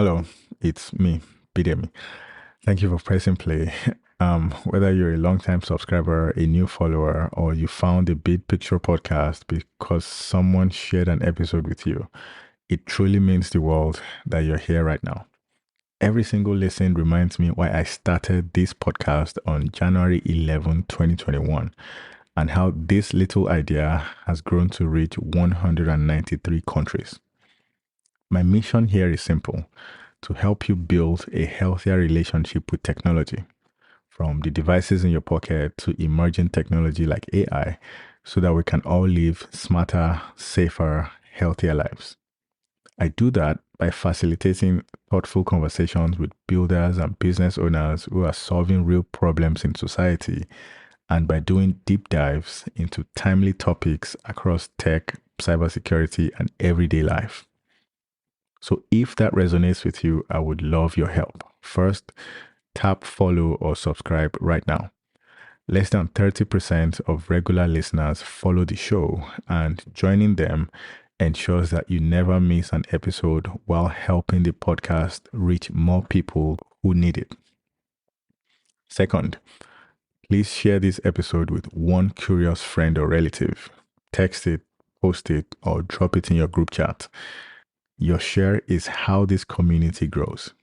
Hello, it's me, Bidemi. Thank you for pressing play. Whether you're a long-time subscriber, a new follower, or you found a Big Picture podcast because someone shared an episode with you, it truly means the world that you're here right now. Every single listen reminds me why I started this podcast on January 11, 2021, and how this little idea has grown to reach 193 countries. My mission here is simple: to help you build a healthier relationship with technology, from the devices in your pocket to emerging technology like AI, so that we can all live smarter, safer, healthier lives. I do that by facilitating thoughtful conversations with builders and business owners who are solving real problems in society, and by doing deep dives into timely topics across tech, cybersecurity, and everyday life. So if that resonates with you, I would love your help. First, tap follow or subscribe right now. Less than 30% of regular listeners follow the show, and joining them ensures that you never miss an episode while helping the podcast reach more people who need it. Second, please share this episode with one curious friend or relative. Text it, post it, or drop it in your group chat. Your share is how this community grows.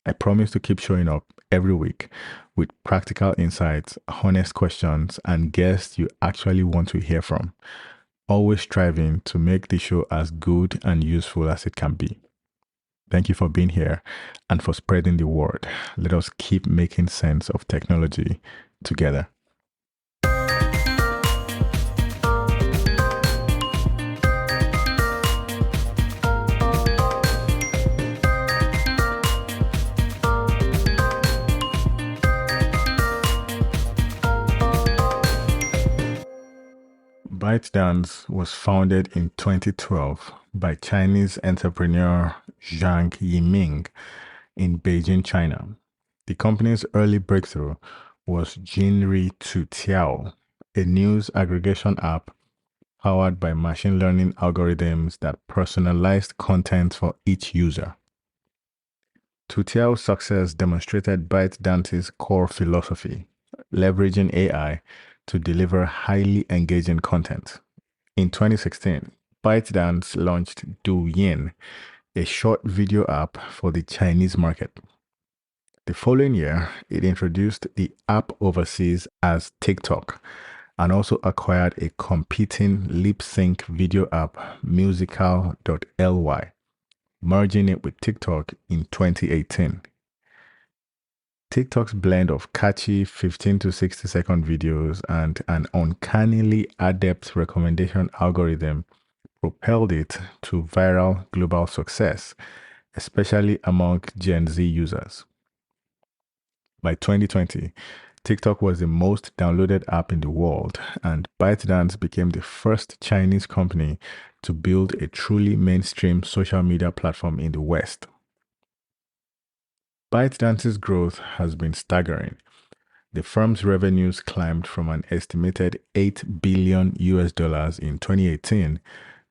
I promise to keep showing up every week with practical insights, honest questions, and guests you actually want to hear from. Always striving to make the show as good and useful as it can be. Thank you for being here and for spreading the word. Let us keep making sense of technology together. ByteDance was founded in 2012 by Chinese entrepreneur Zhang Yiming in Beijing, China. The company's early breakthrough was Jinri Tiao, a news aggregation app powered by machine learning algorithms that personalized content for each user. Tiao's success demonstrated ByteDance's core philosophy, leveraging AI to deliver highly engaging content. In 2016, ByteDance launched Douyin, a short video app for the Chinese market. The following year, it introduced the app overseas as TikTok and also acquired a competing lip sync video app, Musical.ly, merging it with TikTok in 2018. TikTok's blend of catchy 15 to 60 second videos and an uncannily adept recommendation algorithm propelled it to viral global success, especially among Gen Z users. By 2020, TikTok was the most downloaded app in the world, and ByteDance became the first Chinese company to build a truly mainstream social media platform in the West. ByteDance's growth has been staggering. The firm's revenues climbed from an estimated $8 billion in 2018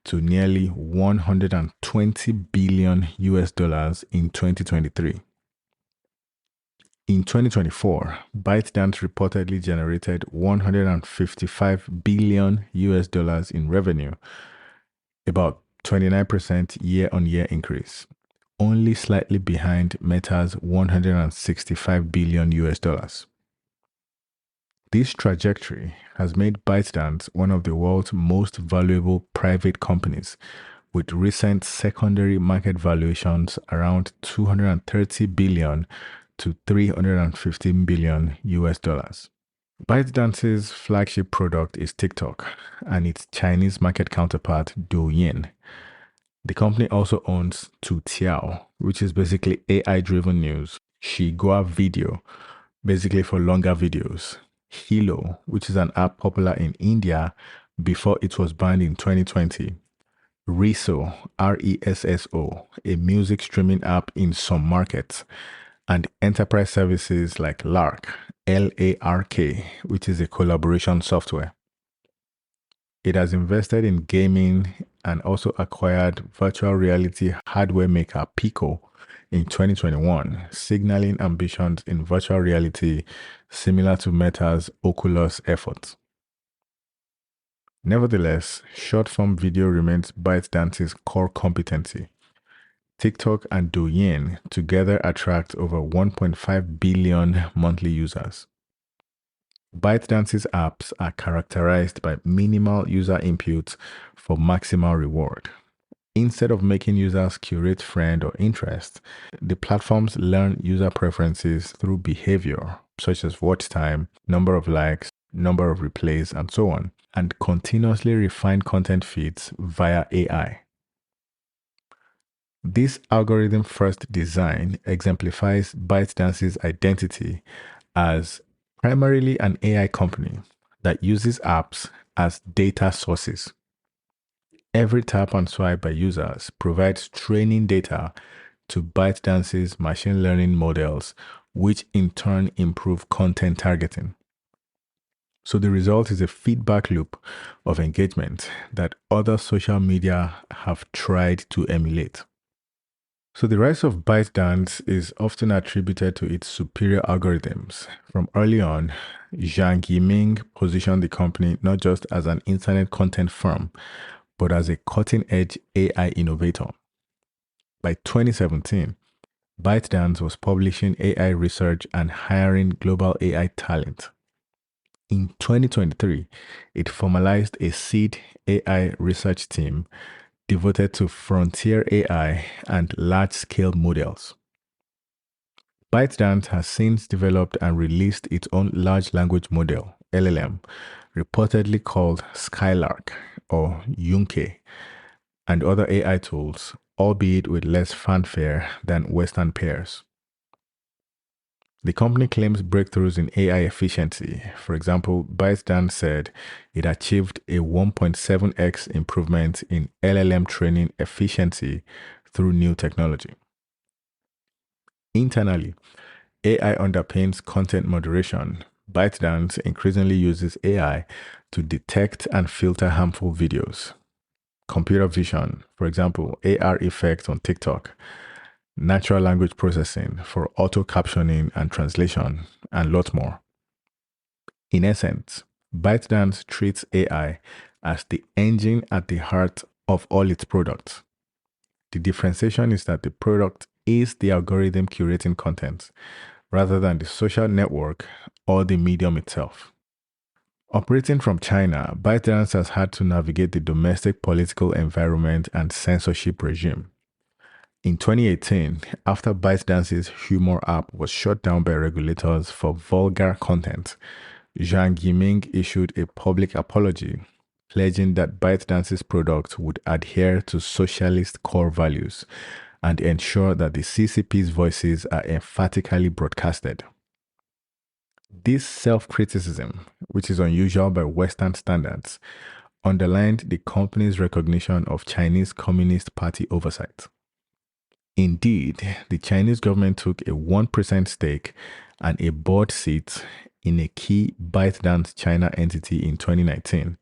to nearly $120 billion in 2023. In 2024, ByteDance reportedly generated $155 billion in revenue, about 29% year-on-year increase, only slightly behind Meta's $165 billion. This trajectory has made ByteDance one of the world's most valuable private companies, with recent secondary market valuations around $230 billion to $315 billion. ByteDance's flagship product is TikTok and its Chinese market counterpart Douyin. The company also owns Tiao, which is basically AI-driven news, Shigua Video, basically for longer videos, Hilo, which is an app popular in India before it was banned in 2020, Resso, Resso, a music streaming app in some markets, and enterprise services like Lark, Lark, which is a collaboration software. It has invested in gaming and also acquired virtual reality hardware maker Pico, in 2021, signaling ambitions in virtual reality similar to Meta's Oculus efforts. Nevertheless, short-form video remains ByteDance's core competency. TikTok and Douyin together attract over 1.5 billion monthly users. ByteDance's apps are characterized by minimal user input for maximal reward. Instead of making users curate friend or interest, the platforms learn user preferences through behavior, such as watch time, number of likes, number of replays, and so on, and continuously refine content feeds via AI. This algorithm-first design exemplifies ByteDance's identity as primarily an AI company that uses apps as data sources. Every tap and swipe by users provides training data to ByteDance's machine learning models, which in turn improve content targeting. So the result is a feedback loop of engagement that other social media have tried to emulate. So the rise of ByteDance is often attributed to its superior algorithms. From early on, Zhang Yiming positioned the company not just as an internet content firm, but as a cutting-edge AI innovator. By 2017, ByteDance was publishing AI research and hiring global AI talent. In 2023, it formalized a seed AI research team devoted to frontier AI and large-scale models. ByteDance has since developed and released its own large language model, LLM, reportedly called Skylark or Yunke, and other AI tools, albeit with less fanfare than Western peers. The company claims breakthroughs in AI efficiency. For example, ByteDance said it achieved a 1.7x improvement in LLM training efficiency through new technology. Internally, AI underpins content moderation. ByteDance increasingly uses AI to detect and filter harmful videos. Computer vision, for example, AR effects on TikTok, natural language processing for auto captioning and translation, and lots more. In essence, ByteDance treats AI as the engine at the heart of all its products. The differentiation is that the product is the algorithm curating content, rather than the social network or the medium itself. Operating from China, ByteDance has had to navigate the domestic political environment and censorship regime. In 2018, after ByteDance's humor app was shut down by regulators for vulgar content, Zhang Yiming issued a public apology, pledging that ByteDance's product would adhere to socialist core values and ensure that the CCP's voices are emphatically broadcasted. This self-criticism, which is unusual by Western standards, underlined the company's recognition of Chinese Communist Party oversight. Indeed, the Chinese government took a 1% stake and a board seat in a key ByteDance China entity in 2019,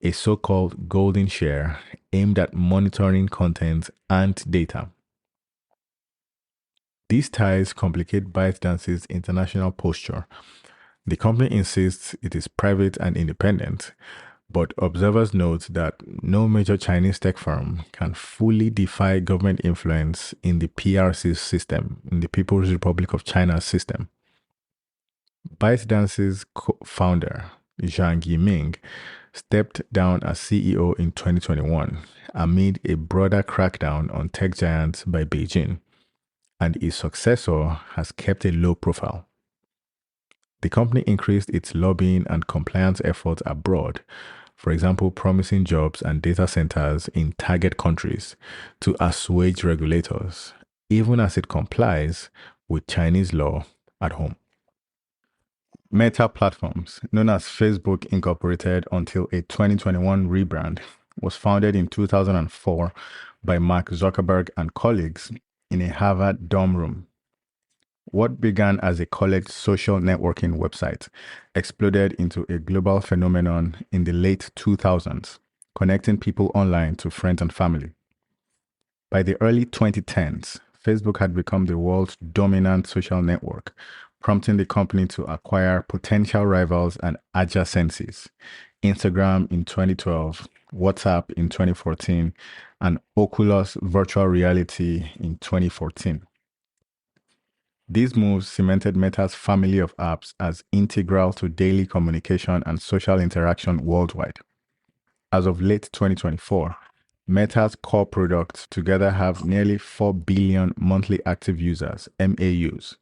a so-called golden share aimed at monitoring content and data. These ties complicate ByteDance's international posture. The company insists it is private and independent, but observers note that no major Chinese tech firm can fully defy government influence in the PRC system, in the People's Republic of China system. ByteDance's founder, Zhang Yiming, stepped down as CEO in 2021 amid a broader crackdown on tech giants by Beijing, and his successor has kept a low profile. The company increased its lobbying and compliance efforts abroad, for example, promising jobs and data centers in target countries to assuage regulators, even as it complies with Chinese law at home. Meta Platforms, known as Facebook Incorporated until a 2021 rebrand, was founded in 2004 by Mark Zuckerberg and colleagues in a Harvard dorm room. What began as a college social networking website exploded into a global phenomenon in the late 2000s, connecting people online to friends and family. By the early 2010s, Facebook had become the world's dominant social network, prompting the company to acquire potential rivals and adjacencies. Instagram in 2012, WhatsApp in 2014, and Oculus virtual reality in 2014. These moves cemented Meta's family of apps as integral to daily communication and social interaction worldwide. As of late 2024, Meta's core products together have nearly 4 billion monthly active users, MAUs.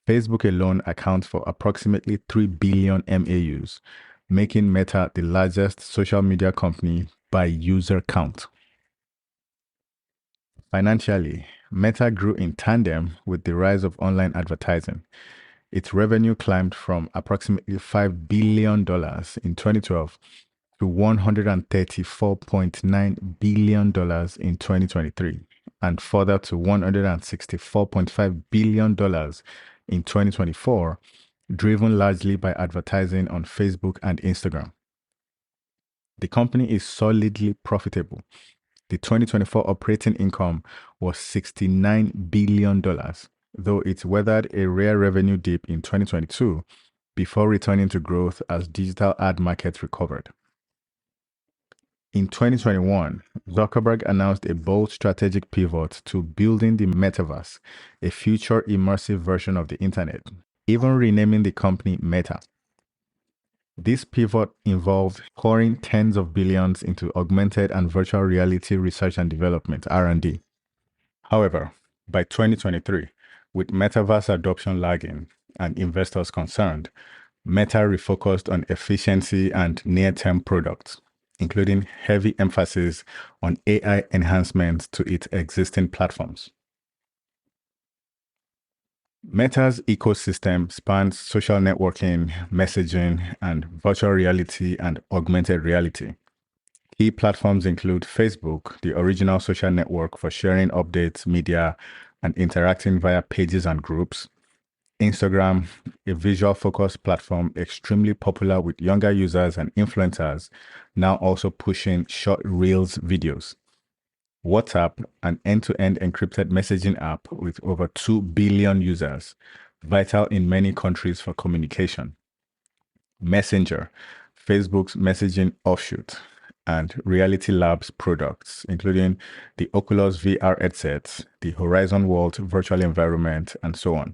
Facebook alone accounts for approximately 3 billion MAUs, making Meta the largest social media company by user count. Financially, Meta grew in tandem with the rise of online advertising. Its revenue climbed from approximately $5 billion in 2012 to $134.9 billion in 2023, and further to $164.5 billion in 2024, driven largely by advertising on Facebook and Instagram. The company is solidly profitable. The 2024 operating income was $69 billion, though it weathered a rare revenue dip in 2022 before returning to growth as digital ad markets recovered. In 2021, Zuckerberg announced a bold strategic pivot to building the metaverse, a future immersive version of the internet, even renaming the company Meta. This pivot involved pouring tens of billions into augmented and virtual reality research and development, R&D. However, by 2023, with metaverse adoption lagging and investors concerned, Meta refocused on efficiency and near-term products, including heavy emphasis on AI enhancements to its existing platforms. Meta's ecosystem spans social networking, messaging, and virtual reality and augmented reality. Key platforms include Facebook, the original social network for sharing updates, media, and interacting via pages and groups. Instagram, a visual-focused platform extremely popular with younger users and influencers, now also pushing short Reels videos. WhatsApp, an end-to-end encrypted messaging app with over 2 billion users, vital in many countries for communication. Messenger, Facebook's messaging offshoot, and Reality Labs products, including the Oculus VR headsets, the Horizon World virtual environment, and so on.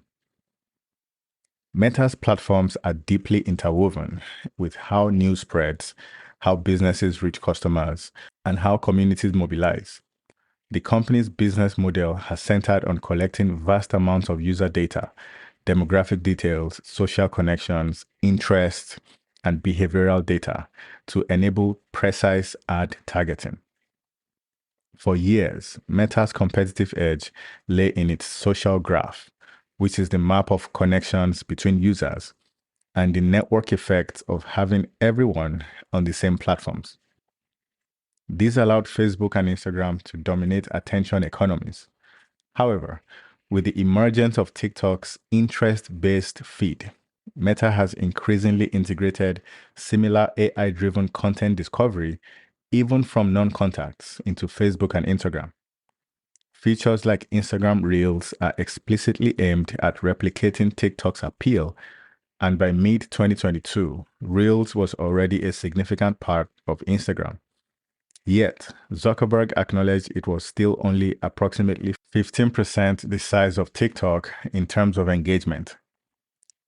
Meta's platforms are deeply interwoven with how news spreads, how businesses reach customers, and how communities mobilize. The company's business model has centered on collecting vast amounts of user data, demographic details, social connections, interests, and behavioral data to enable precise ad targeting. For years, Meta's competitive edge lay in its social graph, which is the map of connections between users and the network effect of having everyone on the same platforms. This allowed Facebook and Instagram to dominate attention economies. However, with the emergence of TikTok's interest-based feed, Meta has increasingly integrated similar AI-driven content discovery, even from non-contacts, into Facebook and Instagram. Features like Instagram Reels are explicitly aimed at replicating TikTok's appeal, and by mid-2022, Reels was already a significant part of Instagram. Yet, Zuckerberg acknowledged it was still only approximately 15% the size of TikTok in terms of engagement.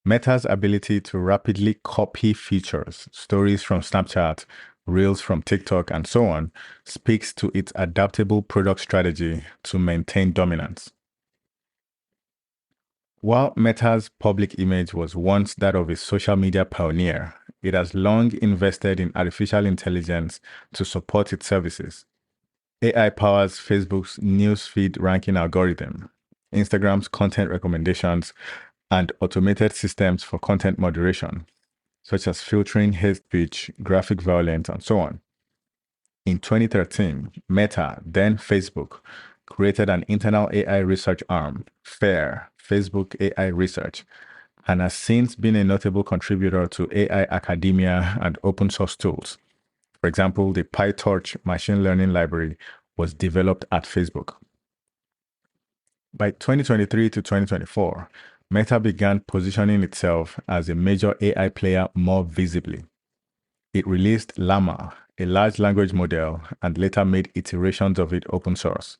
Meta's ability to rapidly copy features, stories from Snapchat, Reels from TikTok, and so on, speaks to its adaptable product strategy to maintain dominance. While Meta's public image was once that of a social media pioneer, it has long invested in artificial intelligence to support its services. AI powers Facebook's newsfeed ranking algorithm, Instagram's content recommendations, and automated systems for content moderation, such as filtering hate speech, graphic violence, and so on. In 2013, Meta, then Facebook, created an internal AI research arm, FAIR, Facebook AI Research, and has since been a notable contributor to AI academia and open source tools. For example, the PyTorch machine learning library was developed at Facebook. By 2023 to 2024, Meta began positioning itself as a major AI player more visibly. It released Llama, a large language model, and later made iterations of it open source.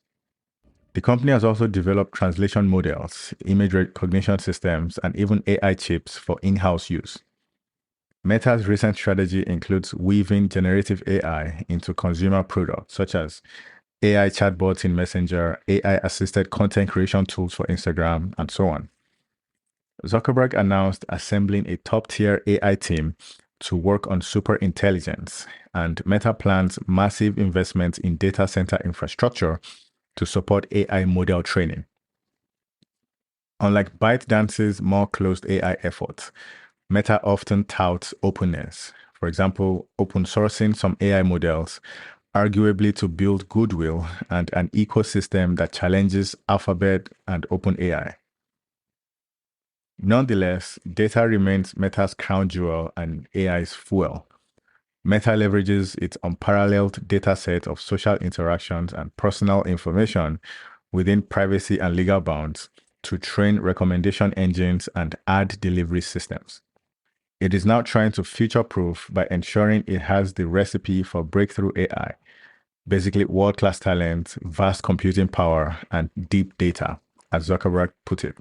The company has also developed translation models, image recognition systems, and even AI chips for in-house use. Meta's recent strategy includes weaving generative AI into consumer products such as AI chatbots in Messenger, AI-assisted content creation tools for Instagram, and so on. Zuckerberg announced assembling a top-tier AI team to work on superintelligence, and Meta plans massive investments in data center infrastructure to support AI model training. Unlike ByteDance's more closed AI efforts, Meta often touts openness. For example, open sourcing some AI models, arguably to build goodwill and an ecosystem that challenges Alphabet and OpenAI. Nonetheless, data remains Meta's crown jewel and AI's fuel. Meta leverages its unparalleled data set of social interactions and personal information within privacy and legal bounds to train recommendation engines and ad delivery systems. It is now trying to future-proof by ensuring it has the recipe for breakthrough AI, basically world-class talent, vast computing power, and deep data, as Zuckerberg put it.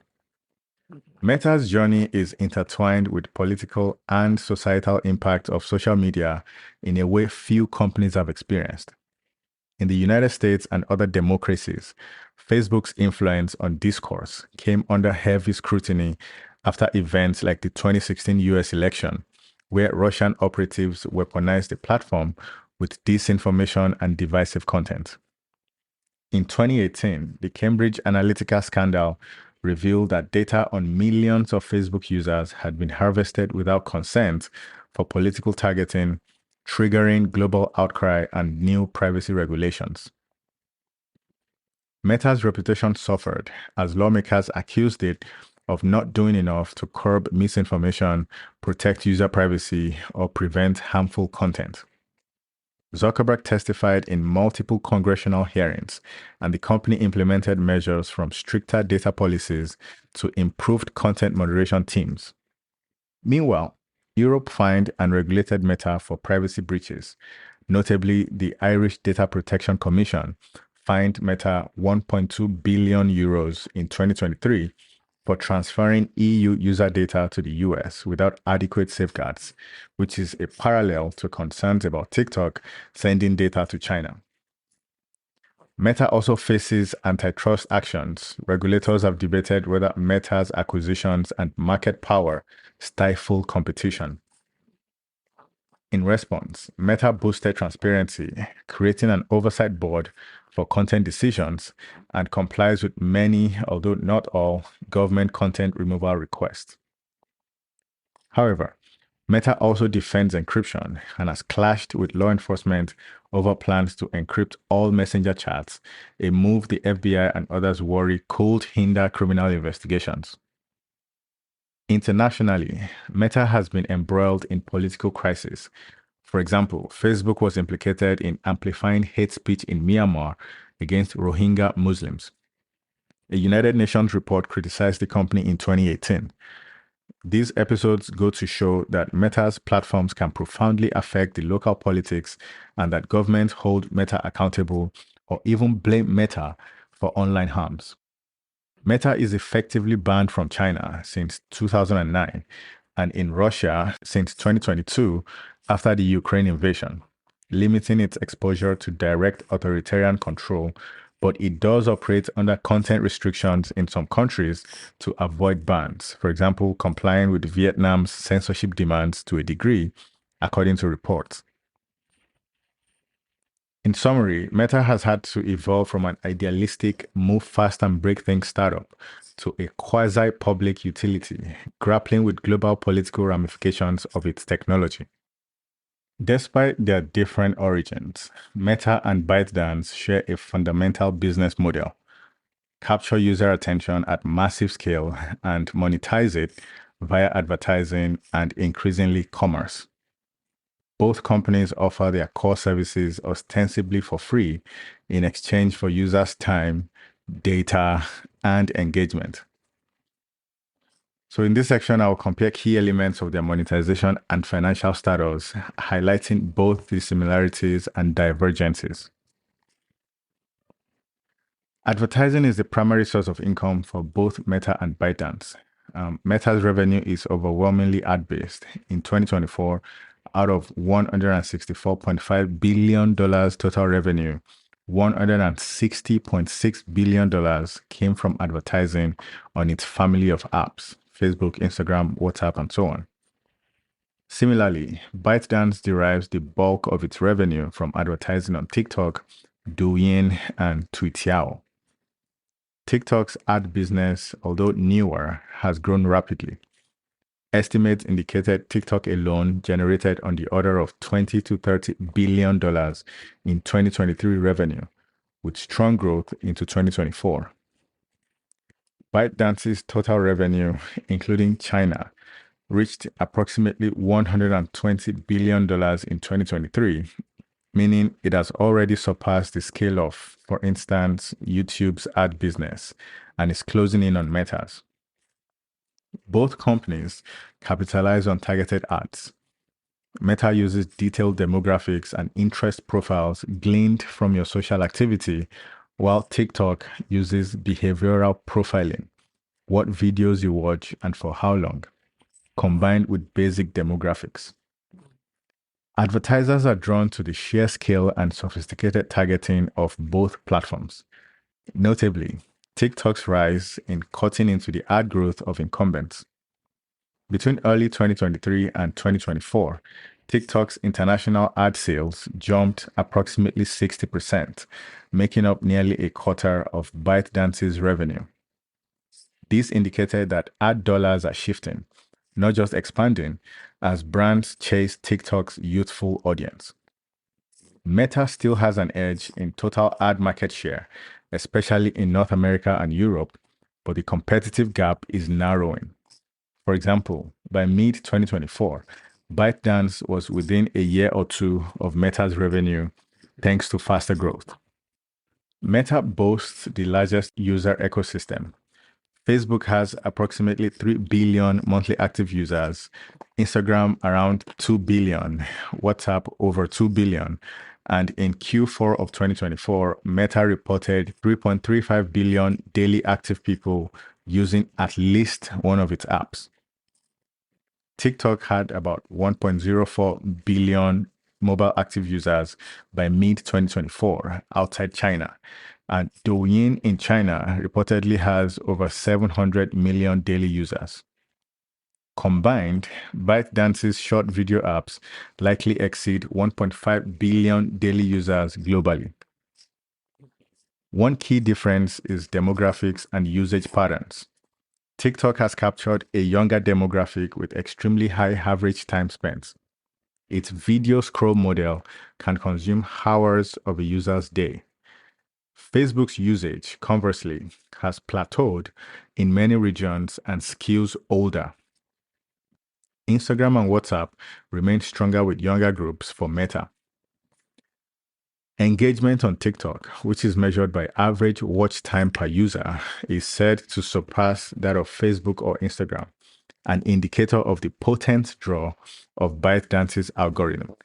Meta's journey is intertwined with political and societal impact of social media in a way few companies have experienced. In the United States and other democracies, Facebook's influence on discourse came under heavy scrutiny after events like the 2016 US election, where Russian operatives weaponized the platform with disinformation and divisive content. In 2018, the Cambridge Analytica scandal revealed that data on millions of Facebook users had been harvested without consent for political targeting, triggering global outcry and new privacy regulations. Meta's reputation suffered as lawmakers accused it of not doing enough to curb misinformation, protect user privacy, or prevent harmful content. Zuckerberg testified in multiple congressional hearings, and the company implemented measures from stricter data policies to improved content moderation teams. Meanwhile, Europe fined and regulated Meta for privacy breaches. Notably, the Irish Data Protection Commission fined Meta 1.2 billion euros in 2023 for transferring EU user data to the US without adequate safeguards, which is a parallel to concerns about TikTok sending data to China. Meta also faces antitrust actions. Regulators have debated whether Meta's acquisitions and market power stifle competition. In response, Meta boosted transparency, creating an oversight board for content decisions, and complies with many, although not all, government content removal requests. However, Meta also defends encryption and has clashed with law enforcement over plans to encrypt all messenger chats, a move the FBI and others worry could hinder criminal investigations. Internationally, Meta has been embroiled in political crisis. For example, Facebook was implicated in amplifying hate speech in Myanmar against Rohingya Muslims. A United Nations report criticized the company in 2018. These episodes go to show that Meta's platforms can profoundly affect the local politics and that governments hold Meta accountable or even blame Meta for online harms. Meta is effectively banned from China since 2009 and in Russia since 2022 after the Ukraine invasion, limiting its exposure to direct authoritarian control, but it does operate under content restrictions in some countries to avoid bans, for example, complying with Vietnam's censorship demands to a degree, according to reports. In summary, Meta has had to evolve from an idealistic, move fast and break things startup to a quasi-public utility, grappling with global political ramifications of its technology. Despite their different origins, Meta and ByteDance share a fundamental business model: capture user attention at massive scale and monetize it via advertising and increasingly commerce. Both companies offer their core services ostensibly for free in exchange for users' time, data, and engagement. So in this section, I'll compare key elements of their monetization and financial status, highlighting both the similarities and divergences. Advertising is the primary source of income for both Meta and ByteDance. Meta's revenue is overwhelmingly ad-based. In 2024, out of $164.5 billion total revenue, $160.6 billion came from advertising on its family of apps, Facebook, Instagram, WhatsApp, and so on. Similarly, ByteDance derives the bulk of its revenue from advertising on TikTok, Douyin, and Tweetiao. TikTok's ad business, although newer, has grown rapidly. Estimates indicated TikTok alone generated on the order of $20 to $30 billion in 2023 revenue, with strong growth into 2024. ByteDance's total revenue, including China, reached approximately $120 billion in 2023, meaning it has already surpassed the scale of, for instance, YouTube's ad business and is closing in on Meta's. Both companies capitalize on targeted ads. Meta uses detailed demographics and interest profiles gleaned from your social activity, while TikTok uses behavioral profiling, what videos you watch and for how long, combined with basic demographics. Advertisers are drawn to the sheer scale and sophisticated targeting of both platforms. Notably, TikTok's rise in cutting into the ad growth of incumbents. Between early 2023 and 2024, TikTok's international ad sales jumped approximately 60%, making up nearly a quarter of ByteDance's revenue. This indicated that ad dollars are shifting, not just expanding, as brands chase TikTok's youthful audience. Meta still has an edge in total ad market share, especially in North America and Europe, but the competitive gap is narrowing. For example, by mid-2024, ByteDance was within a year or two of Meta's revenue thanks to faster growth. Meta boasts the largest user ecosystem. Facebook has approximately 3 billion monthly active users, Instagram around 2 billion, WhatsApp over 2 billion, and in Q4 of 2024, Meta reported 3.35 billion daily active people using at least one of its apps. TikTok had about 1.04 billion mobile active users by mid-2024 outside China, and Douyin in China reportedly has over 700 million daily users. Combined, ByteDance's short video apps likely exceed 1.5 billion daily users globally. One key difference is demographics and usage patterns. TikTok has captured a younger demographic with extremely high average time spent. Its video scroll model can consume hours of a user's day. Facebook's usage, conversely, has plateaued in many regions and skews older. Instagram and WhatsApp remain stronger with younger groups for Meta. Engagement on TikTok, which is measured by average watch time per user, is said to surpass that of Facebook or Instagram, an indicator of the potent draw of ByteDance's algorithm.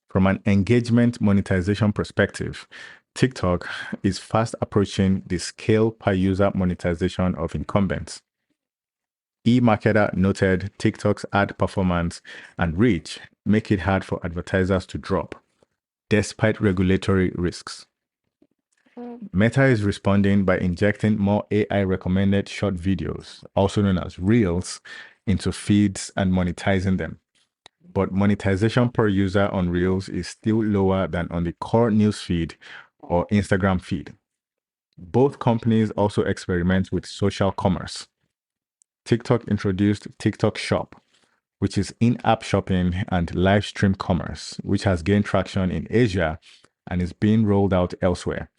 From an engagement monetization perspective, TikTok is fast approaching the scale per user monetization of incumbents. eMarketer noted TikTok's ad performance and reach make it hard for advertisers to drop, despite regulatory risks. Meta is responding by injecting more AI-recommended short videos, also known as Reels, into feeds and monetizing them. But monetization per user on Reels is still lower than on the core news feed or Instagram feed. Both companies also experiment with social commerce. TikTok introduced TikTok Shop, which is in-app shopping and live stream commerce, which has gained traction in Asia and is being rolled out elsewhere.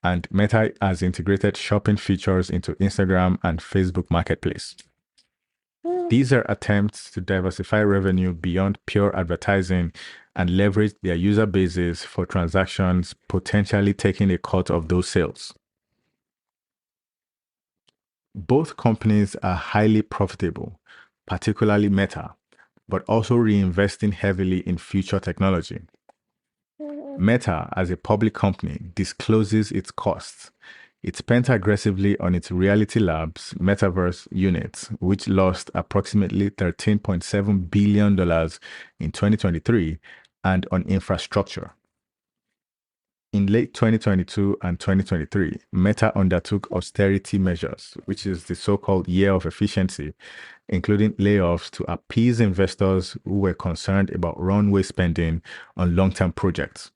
And Meta has integrated shopping features into Instagram and Facebook Marketplace. These are attempts to diversify revenue beyond pure advertising and leverage their user bases for transactions, potentially taking a cut of those sales. Both companies are highly profitable, particularly Meta, but also reinvesting heavily in future technology. Meta, as a public company, discloses its costs. It spent aggressively on its Reality Labs metaverse unit, which lost approximately $13.7 billion in 2023, and on infrastructure. In late 2022 and 2023, Meta undertook austerity measures, which is the so-called year of efficiency, including layoffs to appease investors who were concerned about runway spending on long-term projects.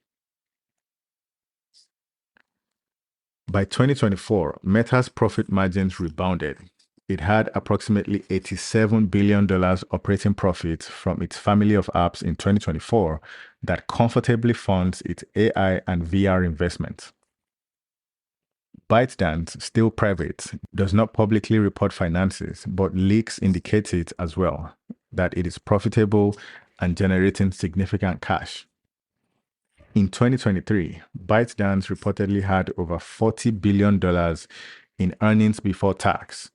By 2024, Meta's profit margins rebounded. It had approximately $87 billion operating profit from its family of apps in 2024 that comfortably funds its AI and VR investments. ByteDance, still private, does not publicly report finances, but leaks indicate it as well, that it is profitable and generating significant cash. In 2023, ByteDance reportedly had over $40 billion in earnings before tax,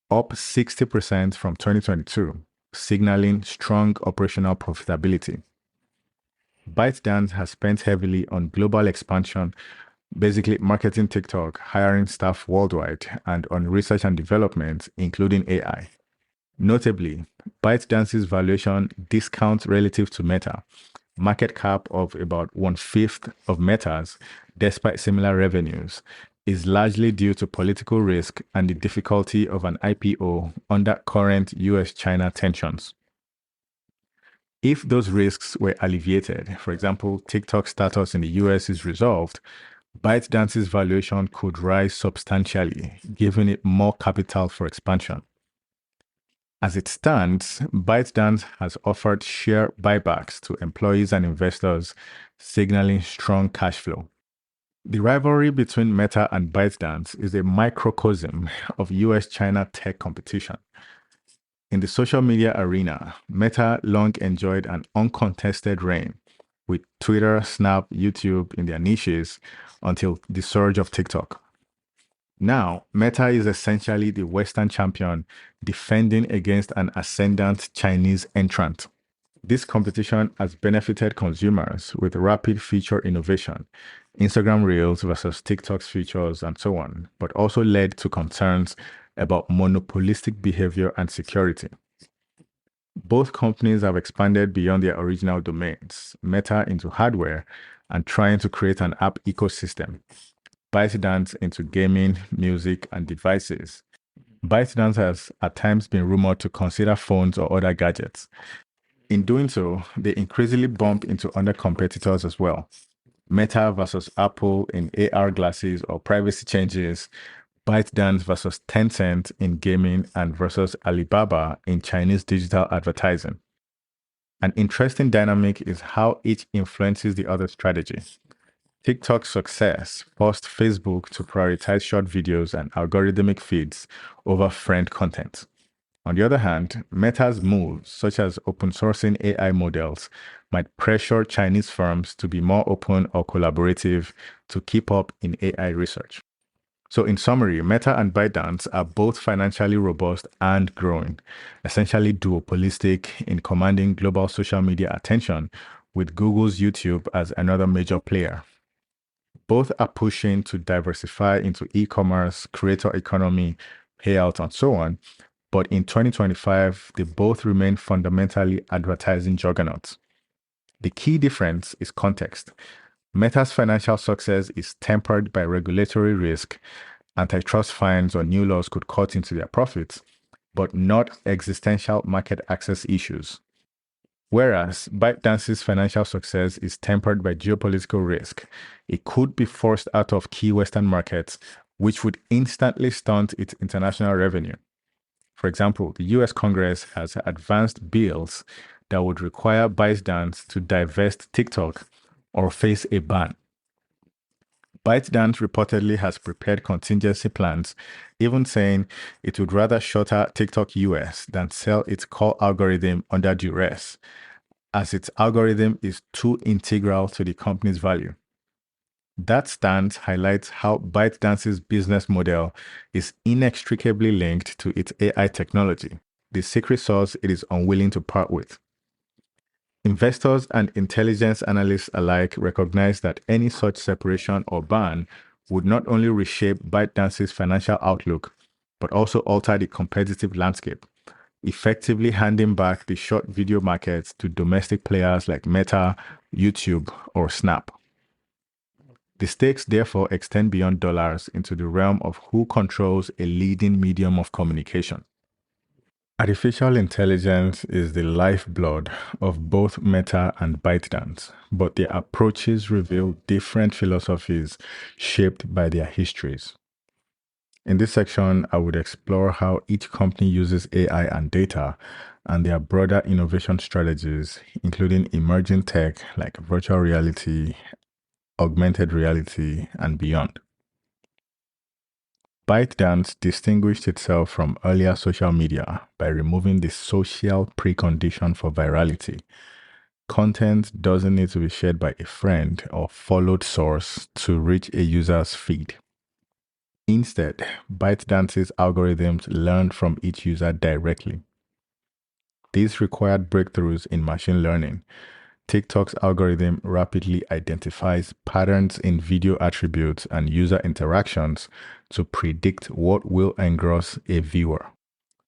up 60% from 2022, signaling strong operational profitability. ByteDance has spent heavily on global expansion, basically marketing TikTok, hiring staff worldwide, and on research and development, including AI. Notably, ByteDance's valuation discounts relative to Meta, market cap of about 1/5 of Meta's, despite similar revenues, is largely due to political risk and the difficulty of an IPO under current US-China tensions. If those risks were alleviated, for example, TikTok status in the US is resolved, ByteDance's valuation could rise substantially, giving it more capital for expansion. As it stands, ByteDance has offered share buybacks to employees and investors, signaling strong cash flow. The rivalry between Meta and ByteDance is a microcosm of US-China tech competition. In the social media arena, Meta long enjoyed an uncontested reign, with Twitter, Snap, YouTube in their niches until the surge of TikTok. Now, Meta is essentially the Western champion defending against an ascendant Chinese entrant. This competition has benefited consumers with rapid feature innovation, Instagram Reels versus TikTok's features, and so on, but also led to concerns about monopolistic behavior and security. Both companies have expanded beyond their original domains, Meta into hardware, and trying to create an app ecosystem. ByteDance into gaming, music, and devices. ByteDance has at times been rumored to consider phones or other gadgets. In doing so, they increasingly bump into other competitors as well. Meta versus Apple in AR glasses or privacy changes, ByteDance versus Tencent in gaming, and versus Alibaba in Chinese digital advertising. An interesting dynamic is how each influences the other's strategy. TikTok's success forced Facebook to prioritize short videos and algorithmic feeds over friend content. On the other hand, Meta's moves, such as open sourcing AI models, might pressure Chinese firms to be more open or collaborative to keep up in AI research. So, in summary, Meta and ByteDance are both financially robust and growing, essentially duopolistic in commanding global social media attention, with Google's YouTube as another major player. Both are pushing to diversify into e-commerce, creator economy, payouts, and so on. But in 2025, they both remain fundamentally advertising juggernauts. The key difference is context. Meta's financial success is tempered by regulatory risk. Antitrust fines or new laws could cut into their profits, but not existential market access issues. Whereas ByteDance's financial success is tempered by geopolitical risk. It could be forced out of key Western markets, which would instantly stunt its international revenue. For example, the US Congress has advanced bills that would require ByteDance to divest TikTok or face a ban. ByteDance reportedly has prepared contingency plans, even saying it would rather shutter TikTok US than sell its core algorithm under duress, as its algorithm is too integral to the company's value. That stance highlights how ByteDance's business model is inextricably linked to its AI technology, the secret sauce it is unwilling to part with. Investors and intelligence analysts alike recognize that any such separation or ban would not only reshape ByteDance's financial outlook, but also alter the competitive landscape, effectively handing back the short video markets to domestic players like Meta, YouTube, or Snap. The stakes therefore extend beyond dollars into the realm of who controls a leading medium of communication. Artificial intelligence is the lifeblood of both Meta and ByteDance, but their approaches reveal different philosophies shaped by their histories. In this section, I would explore how each company uses AI and data and their broader innovation strategies, including emerging tech like virtual reality, augmented reality, and beyond. ByteDance distinguished itself from earlier social media by removing the social precondition for virality. Content doesn't need to be shared by a friend or followed source to reach a user's feed. Instead, ByteDance's algorithms learn from each user directly. These required breakthroughs in machine learning. TikTok's algorithm rapidly identifies patterns in video attributes and user interactions to predict what will engross a viewer.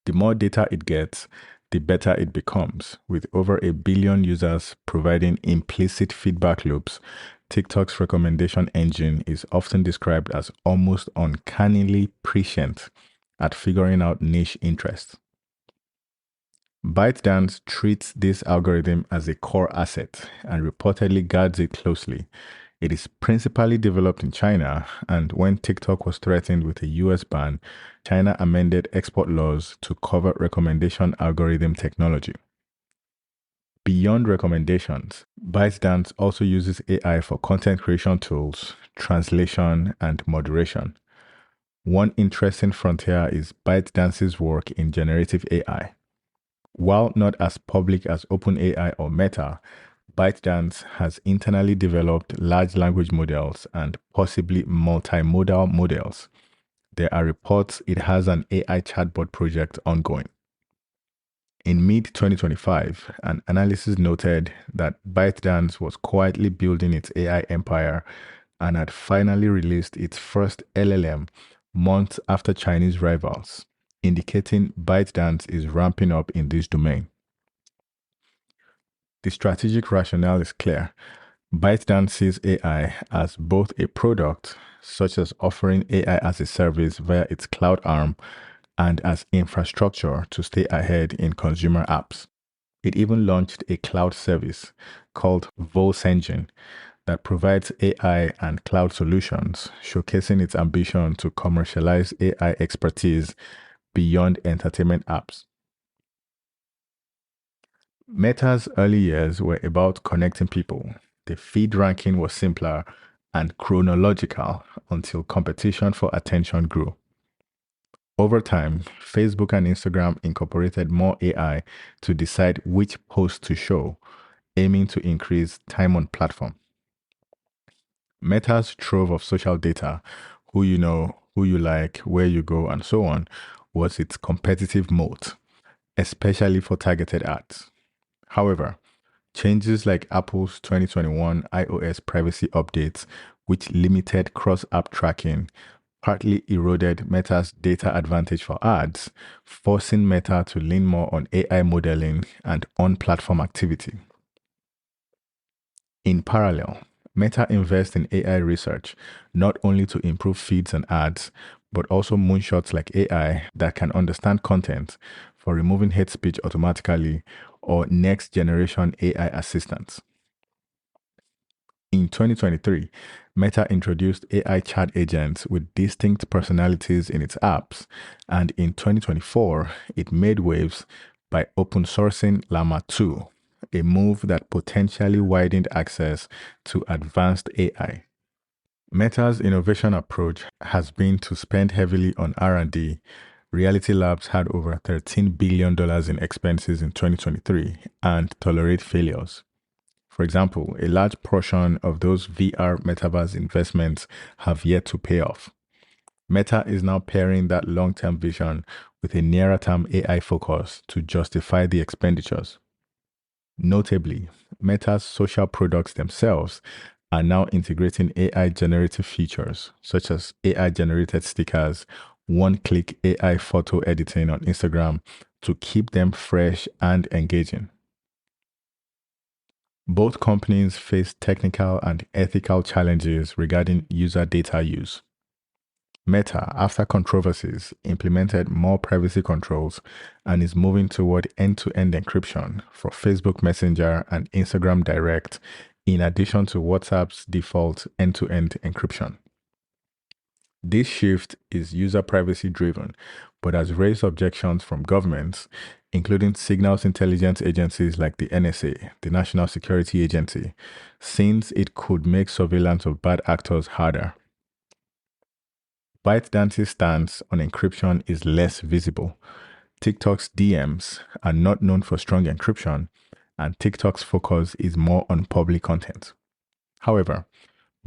The more data it gets, the better it becomes. With over 1 billion users providing implicit feedback loops, TikTok's recommendation engine is often described as almost uncannily prescient at figuring out niche interests. ByteDance treats this algorithm as a core asset and reportedly guards it closely. It is principally developed in China, and when TikTok was threatened with a US ban, China amended export laws to cover recommendation algorithm technology. Beyond recommendations, ByteDance also uses AI for content creation tools, translation, and moderation. One interesting frontier is ByteDance's work in generative AI. While not as public as OpenAI or Meta, ByteDance has internally developed large language models and possibly multimodal models. There are reports it has an AI chatbot project ongoing. In mid-2025, an analysis noted that ByteDance was quietly building its AI empire and had finally released its first LLM months after Chinese rivals, indicating ByteDance is ramping up in this domain. The strategic rationale is clear. ByteDance sees AI as both a product, such as offering AI as a service via its cloud arm, and as infrastructure to stay ahead in consumer apps. It even launched a cloud service called Voice Engine that provides AI and cloud solutions, showcasing its ambition to commercialize AI expertise beyond entertainment apps. Meta's early years were about connecting people. The feed ranking was simpler and chronological until competition for attention grew. Over time, Facebook and Instagram incorporated more AI to decide which posts to show, aiming to increase time on platform. Meta's trove of social data, who you know, who you like, where you go, and so on, was its competitive moat, especially for targeted ads. However, changes like Apple's 2021 iOS privacy updates, which limited cross-app tracking, partly eroded Meta's data advantage for ads, forcing Meta to lean more on AI modeling and on-platform activity. In parallel, Meta invests in AI research, not only to improve feeds and ads, but also moonshots like AI that can understand content for removing hate speech automatically or next generation AI assistants. In 2023, Meta introduced AI chat agents with distinct personalities in its apps, and in 2024, it made waves by open sourcing Llama 2, a move that potentially widened access to advanced AI. Meta's innovation approach has been to spend heavily on R&D. Reality Labs had over $13 billion in expenses in 2023 and tolerate failures. For example, a large portion of those VR metaverse investments have yet to pay off. Meta is now pairing that long term vision with a nearer term AI focus to justify the expenditures. Notably, Meta's social products themselves are now integrating AI generative features such as AI generated stickers, one click AI photo editing on Instagram to keep them fresh and engaging. Both companies face technical and ethical challenges regarding user data use. Meta, after controversies, implemented more privacy controls and is moving toward end-to-end encryption for Facebook Messenger and Instagram Direct, in addition to WhatsApp's default end-to-end encryption. This shift is user privacy driven, but has raised objections from governments, including signals intelligence agencies like the NSA, the National Security Agency, since it could make surveillance of bad actors harder. ByteDance's stance on encryption is less visible. TikTok's DMs are not known for strong encryption, and TikTok's focus is more on public content. However,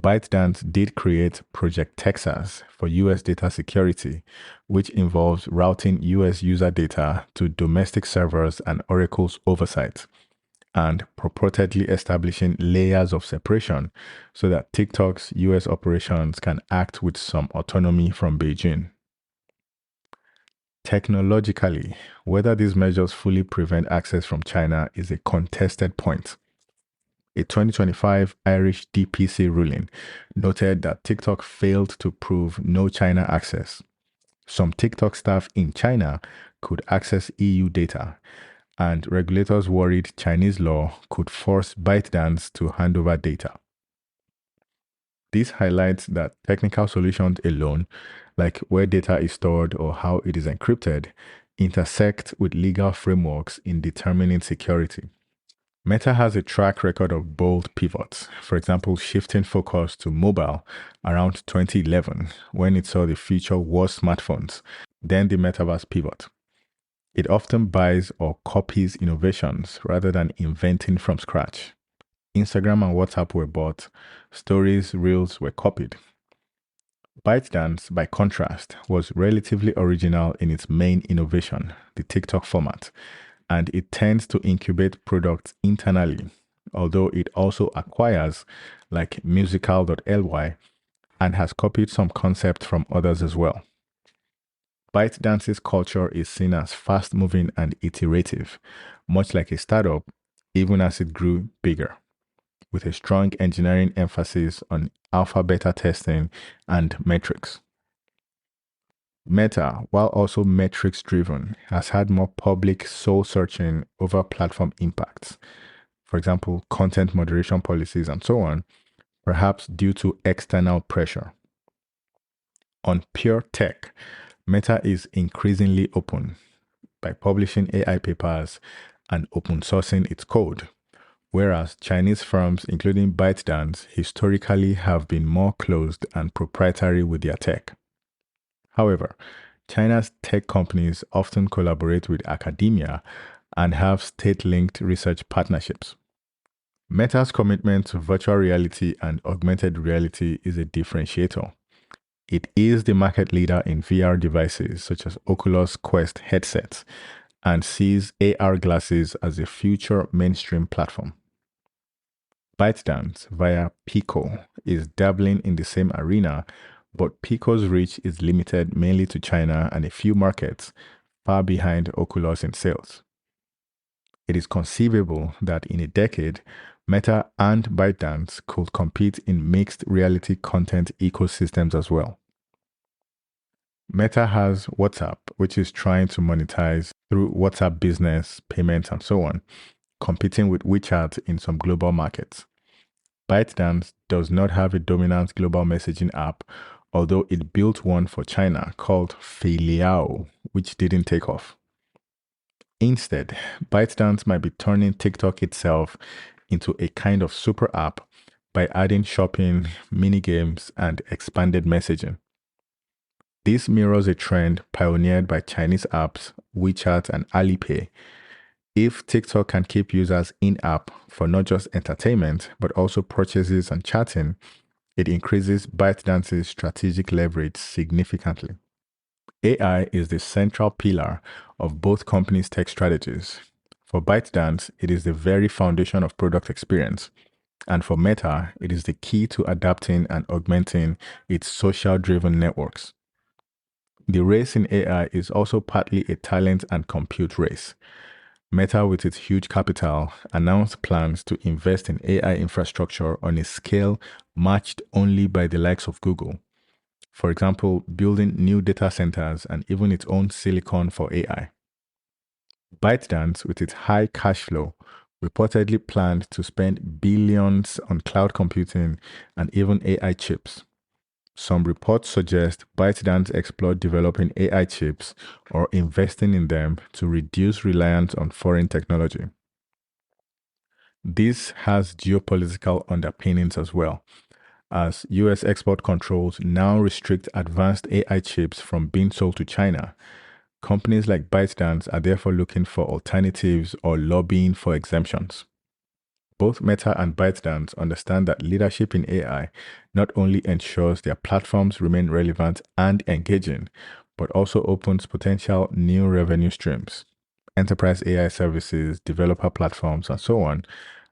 ByteDance did create Project Texas for US data security, which involves routing US user data to domestic servers and Oracle's oversight, and purportedly establishing layers of separation so that TikTok's US operations can act with some autonomy from Beijing. Technologically, whether these measures fully prevent access from China is a contested point. A 2025 Irish DPC ruling noted that TikTok failed to prove no China access. Some TikTok staff in China could access EU data, and regulators worried Chinese law could force ByteDance to hand over data. This highlights that technical solutions alone, like where data is stored or how it is encrypted, intersect with legal frameworks in determining security. Meta has a track record of bold pivots, for example, shifting focus to mobile around 2011 when it saw the future was smartphones, then the metaverse pivot. It often buys or copies innovations rather than inventing from scratch. Instagram and WhatsApp were bought, stories, reels were copied. ByteDance, by contrast, was relatively original in its main innovation, the TikTok format, and it tends to incubate products internally, although it also acquires, like musical.ly, and has copied some concepts from others as well. ByteDance's culture is seen as fast moving and iterative, much like a startup, even as it grew bigger, with a strong engineering emphasis on alpha beta testing and metrics. Meta, while also metrics driven, has had more public soul searching over platform impacts. For example, content moderation policies and so on, perhaps due to external pressure. On pure tech, Meta is increasingly open by publishing AI papers and open sourcing its code, whereas Chinese firms, including ByteDance, historically have been more closed and proprietary with their tech. However, China's tech companies often collaborate with academia and have state-linked research partnerships. Meta's commitment to virtual reality and augmented reality is a differentiator. It is the market leader in VR devices such as Oculus Quest headsets and sees AR glasses as a future mainstream platform. ByteDance, via Pico, is dabbling in the same arena, but Pico's reach is limited mainly to China and a few markets, far behind Oculus in sales. It is conceivable that in a decade, Meta and ByteDance could compete in mixed reality content ecosystems as well. Meta has WhatsApp, which is trying to monetize through WhatsApp business, payments, and so on, competing with WeChat in some global markets. ByteDance does not have a dominant global messaging app, although it built one for China called Feiliao, which didn't take off. Instead, ByteDance might be turning TikTok itself into a kind of super app by adding shopping, mini games, and expanded messaging. This mirrors a trend pioneered by Chinese apps WeChat and Alipay, If TikTok can keep users in-app for not just entertainment, but also purchases and chatting, it increases ByteDance's strategic leverage significantly. AI is the central pillar of both companies' tech strategies. For ByteDance, it is the very foundation of product experience. And for Meta, it is the key to adapting and augmenting its social-driven networks. The race in AI is also partly a talent and compute race. Meta, with its huge capital, announced plans to invest in AI infrastructure on a scale matched only by the likes of Google. For example, building new data centers and even its own silicon for AI. ByteDance, with its high cash flow, reportedly planned to spend billions on cloud computing and even AI chips. Some reports suggest ByteDance explored developing AI chips or investing in them to reduce reliance on foreign technology. This has geopolitical underpinnings as well, as US export controls now restrict advanced AI chips from being sold to China. Companies like ByteDance are therefore looking for alternatives or lobbying for exemptions. Both Meta and ByteDance understand that leadership in AI not only ensures their platforms remain relevant and engaging, but also opens potential new revenue streams, enterprise AI services, developer platforms, and so on,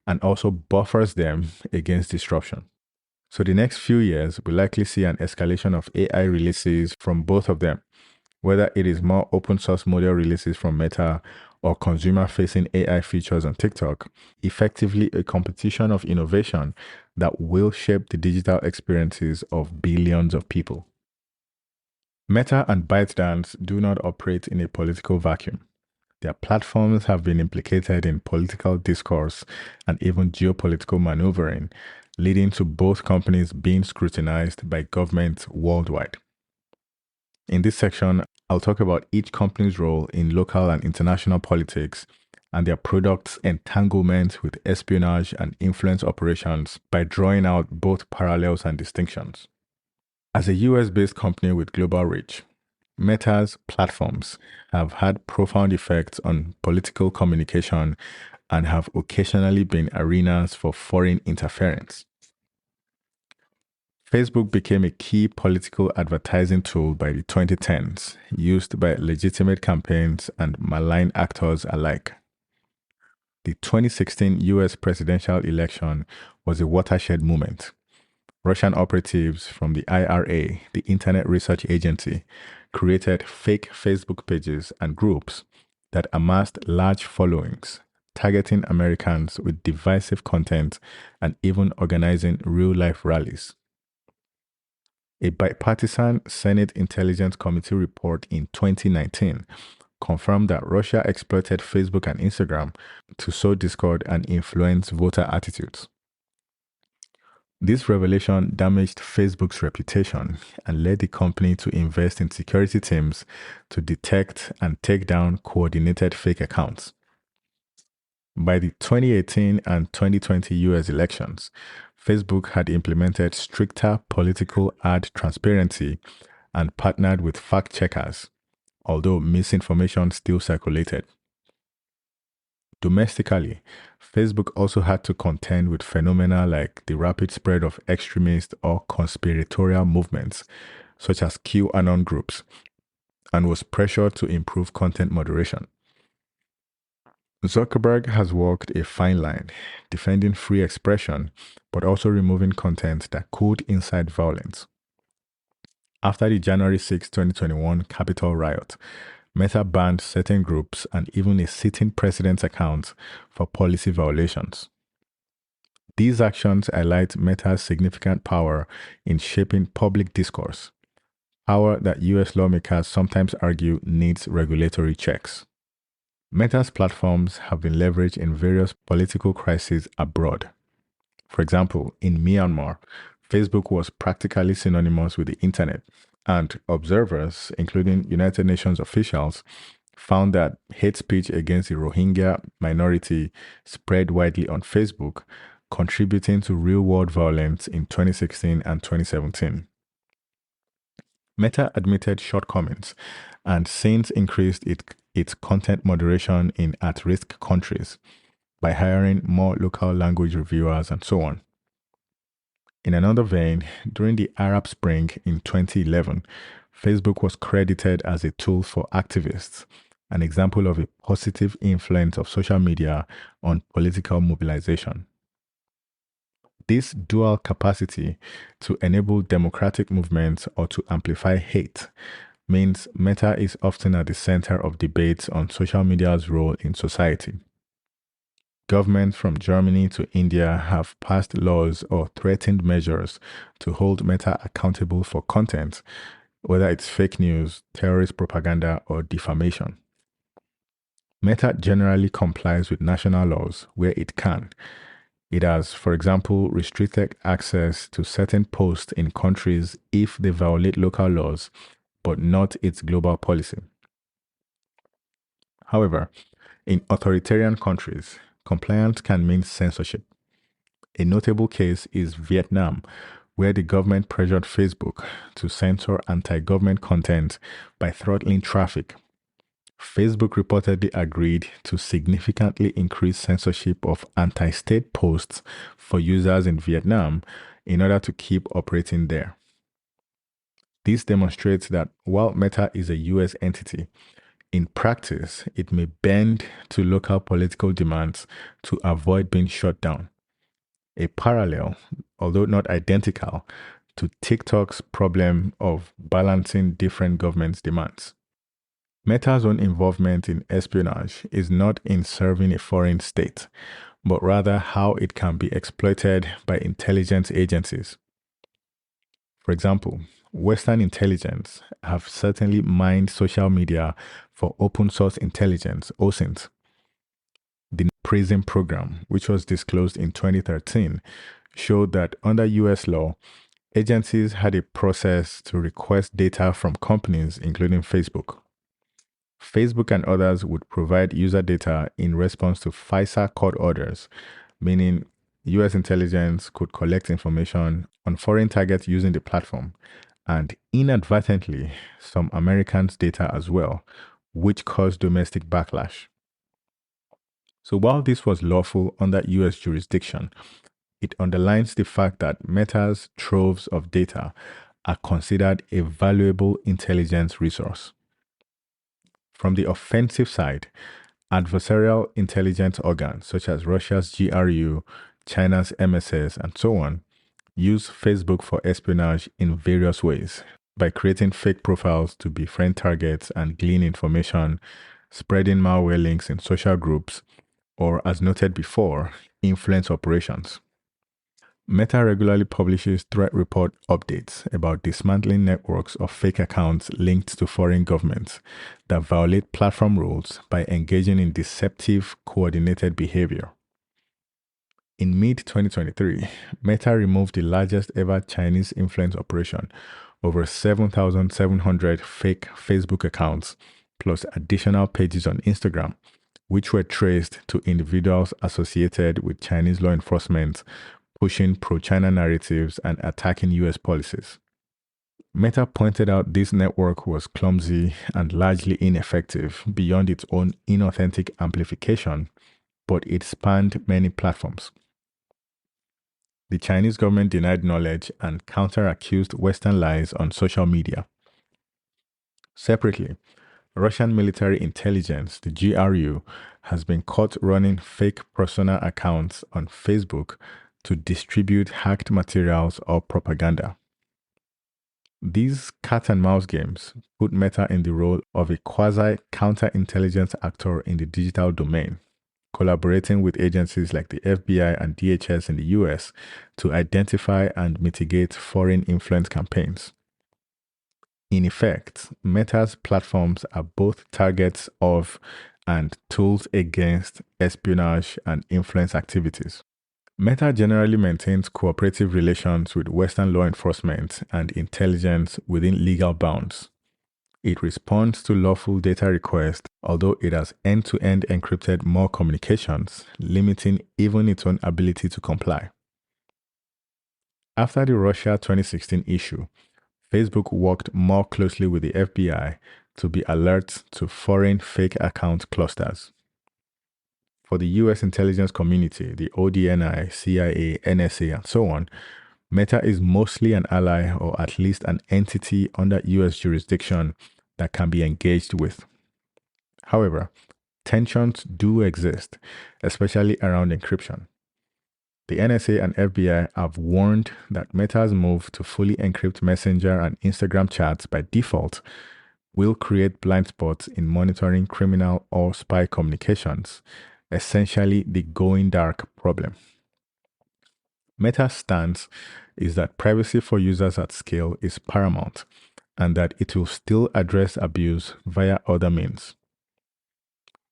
and also buffers them against disruption. So the next few years will likely see an escalation of AI releases from both of them, whether it is more open source model releases from Meta or consumer facing AI features on TikTok, effectively a competition of innovation that will shape the digital experiences of billions of people. Meta and ByteDance do not operate in a political vacuum. Their platforms have been implicated in political discourse and even geopolitical maneuvering, leading to both companies being scrutinized by governments worldwide. In this section, I'll talk about each company's role in local and international politics and their products' entanglement with espionage and influence operations by drawing out both parallels and distinctions. As a US-based company with global reach, Meta's platforms have had profound effects on political communication and have occasionally been arenas for foreign interference. Facebook became a key political advertising tool by the 2010s, used by legitimate campaigns and malign actors alike. The 2016 US presidential election was a watershed moment. Russian operatives from the IRA, the Internet Research Agency, created fake Facebook pages and groups that amassed large followings, targeting Americans with divisive content and even organizing real-life rallies. A bipartisan Senate Intelligence Committee report in 2019 confirmed that Russia exploited Facebook and Instagram to sow discord and influence voter attitudes. This revelation damaged Facebook's reputation and led the company to invest in security teams to detect and take down coordinated fake accounts. By the 2018 and 2020 US elections, Facebook had implemented stricter political ad transparency and partnered with fact checkers, although misinformation still circulated. Domestically, Facebook also had to contend with phenomena like the rapid spread of extremist or conspiratorial movements, such as QAnon groups, and was pressured to improve content moderation. Zuckerberg has walked a fine line, defending free expression, but also removing content that could incite violence. After the January 6, 2021 Capitol riot, Meta banned certain groups and even a sitting president's account for policy violations. These actions highlight Meta's significant power in shaping public discourse, power that US lawmakers sometimes argue needs regulatory checks. Meta's platforms have been leveraged in various political crises abroad. For example, in Myanmar, Facebook was practically synonymous with the internet, and observers, including United Nations officials, found that hate speech against the Rohingya minority spread widely on Facebook, contributing to real-world violence in 2016 and 2017. Meta admitted shortcomings and since increased its content moderation in at-risk countries by hiring more local language reviewers and so on. In another vein, during the Arab Spring in 2011, Facebook was credited as a tool for activists, an example of a positive influence of social media on political mobilization. This dual capacity to enable democratic movements or to amplify hate means Meta is often at the center of debates on social media's role in society. Governments from Germany to India have passed laws or threatened measures to hold Meta accountable for content, whether it's fake news, terrorist propaganda, or defamation. Meta generally complies with national laws where it can. It has, for example, restricted access to certain posts in countries if they violate local laws, but not its global policy. However, in authoritarian countries, compliance can mean censorship. A notable case is Vietnam, where the government pressured Facebook to censor anti-government content by throttling traffic. Facebook reportedly agreed to significantly increase censorship of anti-state posts for users in Vietnam in order to keep operating there. This demonstrates that while Meta is a US entity, in practice, it may bend to local political demands to avoid being shut down. A parallel, although not identical, to TikTok's problem of balancing different governments' demands. Meta's own involvement in espionage is not in serving a foreign state, but rather how it can be exploited by intelligence agencies. For example, Western intelligence have certainly mined social media for open source intelligence, OSINT. The PRISM program, which was disclosed in 2013, showed that under US law, agencies had a process to request data from companies, including Facebook. Facebook and others would provide user data in response to FISA court orders, meaning US intelligence could collect information on foreign targets using the platform, and inadvertently, some Americans' data as well, which caused domestic backlash. So while this was lawful under US jurisdiction, it underlines the fact that Meta's troves of data are considered a valuable intelligence resource. From the offensive side, adversarial intelligence organs such as Russia's GRU, China's MSS, and so on use Facebook for espionage in various ways by creating fake profiles to befriend targets and glean information, spreading malware links in social groups, or, as noted before, influence operations. Meta regularly publishes threat report updates about dismantling networks of fake accounts linked to foreign governments that violate platform rules by engaging in deceptive, coordinated behavior. In mid-2023, Meta removed the largest ever Chinese influence operation, over 7,700 fake Facebook accounts, plus additional pages on Instagram, which were traced to individuals associated with Chinese law enforcement pushing pro-China narratives and attacking US policies. Meta pointed out this network was clumsy and largely ineffective beyond its own inauthentic amplification, but it spanned many platforms. The Chinese government denied knowledge and counter-accused Western lies on social media. Separately, Russian military intelligence, the GRU, has been caught running fake personal accounts on Facebook to distribute hacked materials or propaganda. These cat and mouse games put Meta in the role of a quasi-counterintelligence actor in the digital domain, collaborating with agencies like the FBI and DHS in the US to identify and mitigate foreign influence campaigns. In effect, Meta's platforms are both targets of and tools against espionage and influence activities. Meta generally maintains cooperative relations with Western law enforcement and intelligence within legal bounds. It responds to lawful data requests, although it has end-to-end encrypted more communications, limiting even its own ability to comply. After the Russia 2016 issue, Facebook worked more closely with the FBI to be alert to foreign fake account clusters. For the US intelligence community, the ODNI, CIA, NSA, and so on, Meta is mostly an ally or at least an entity under US jurisdiction that can be engaged with. However, tensions do exist, especially around encryption. The NSA and FBI have warned that Meta's move to fully encrypt Messenger and Instagram chats by default will create blind spots in monitoring criminal or spy communications, essentially the going dark problem. Meta's stance is that privacy for users at scale is paramount and that it will still address abuse via other means.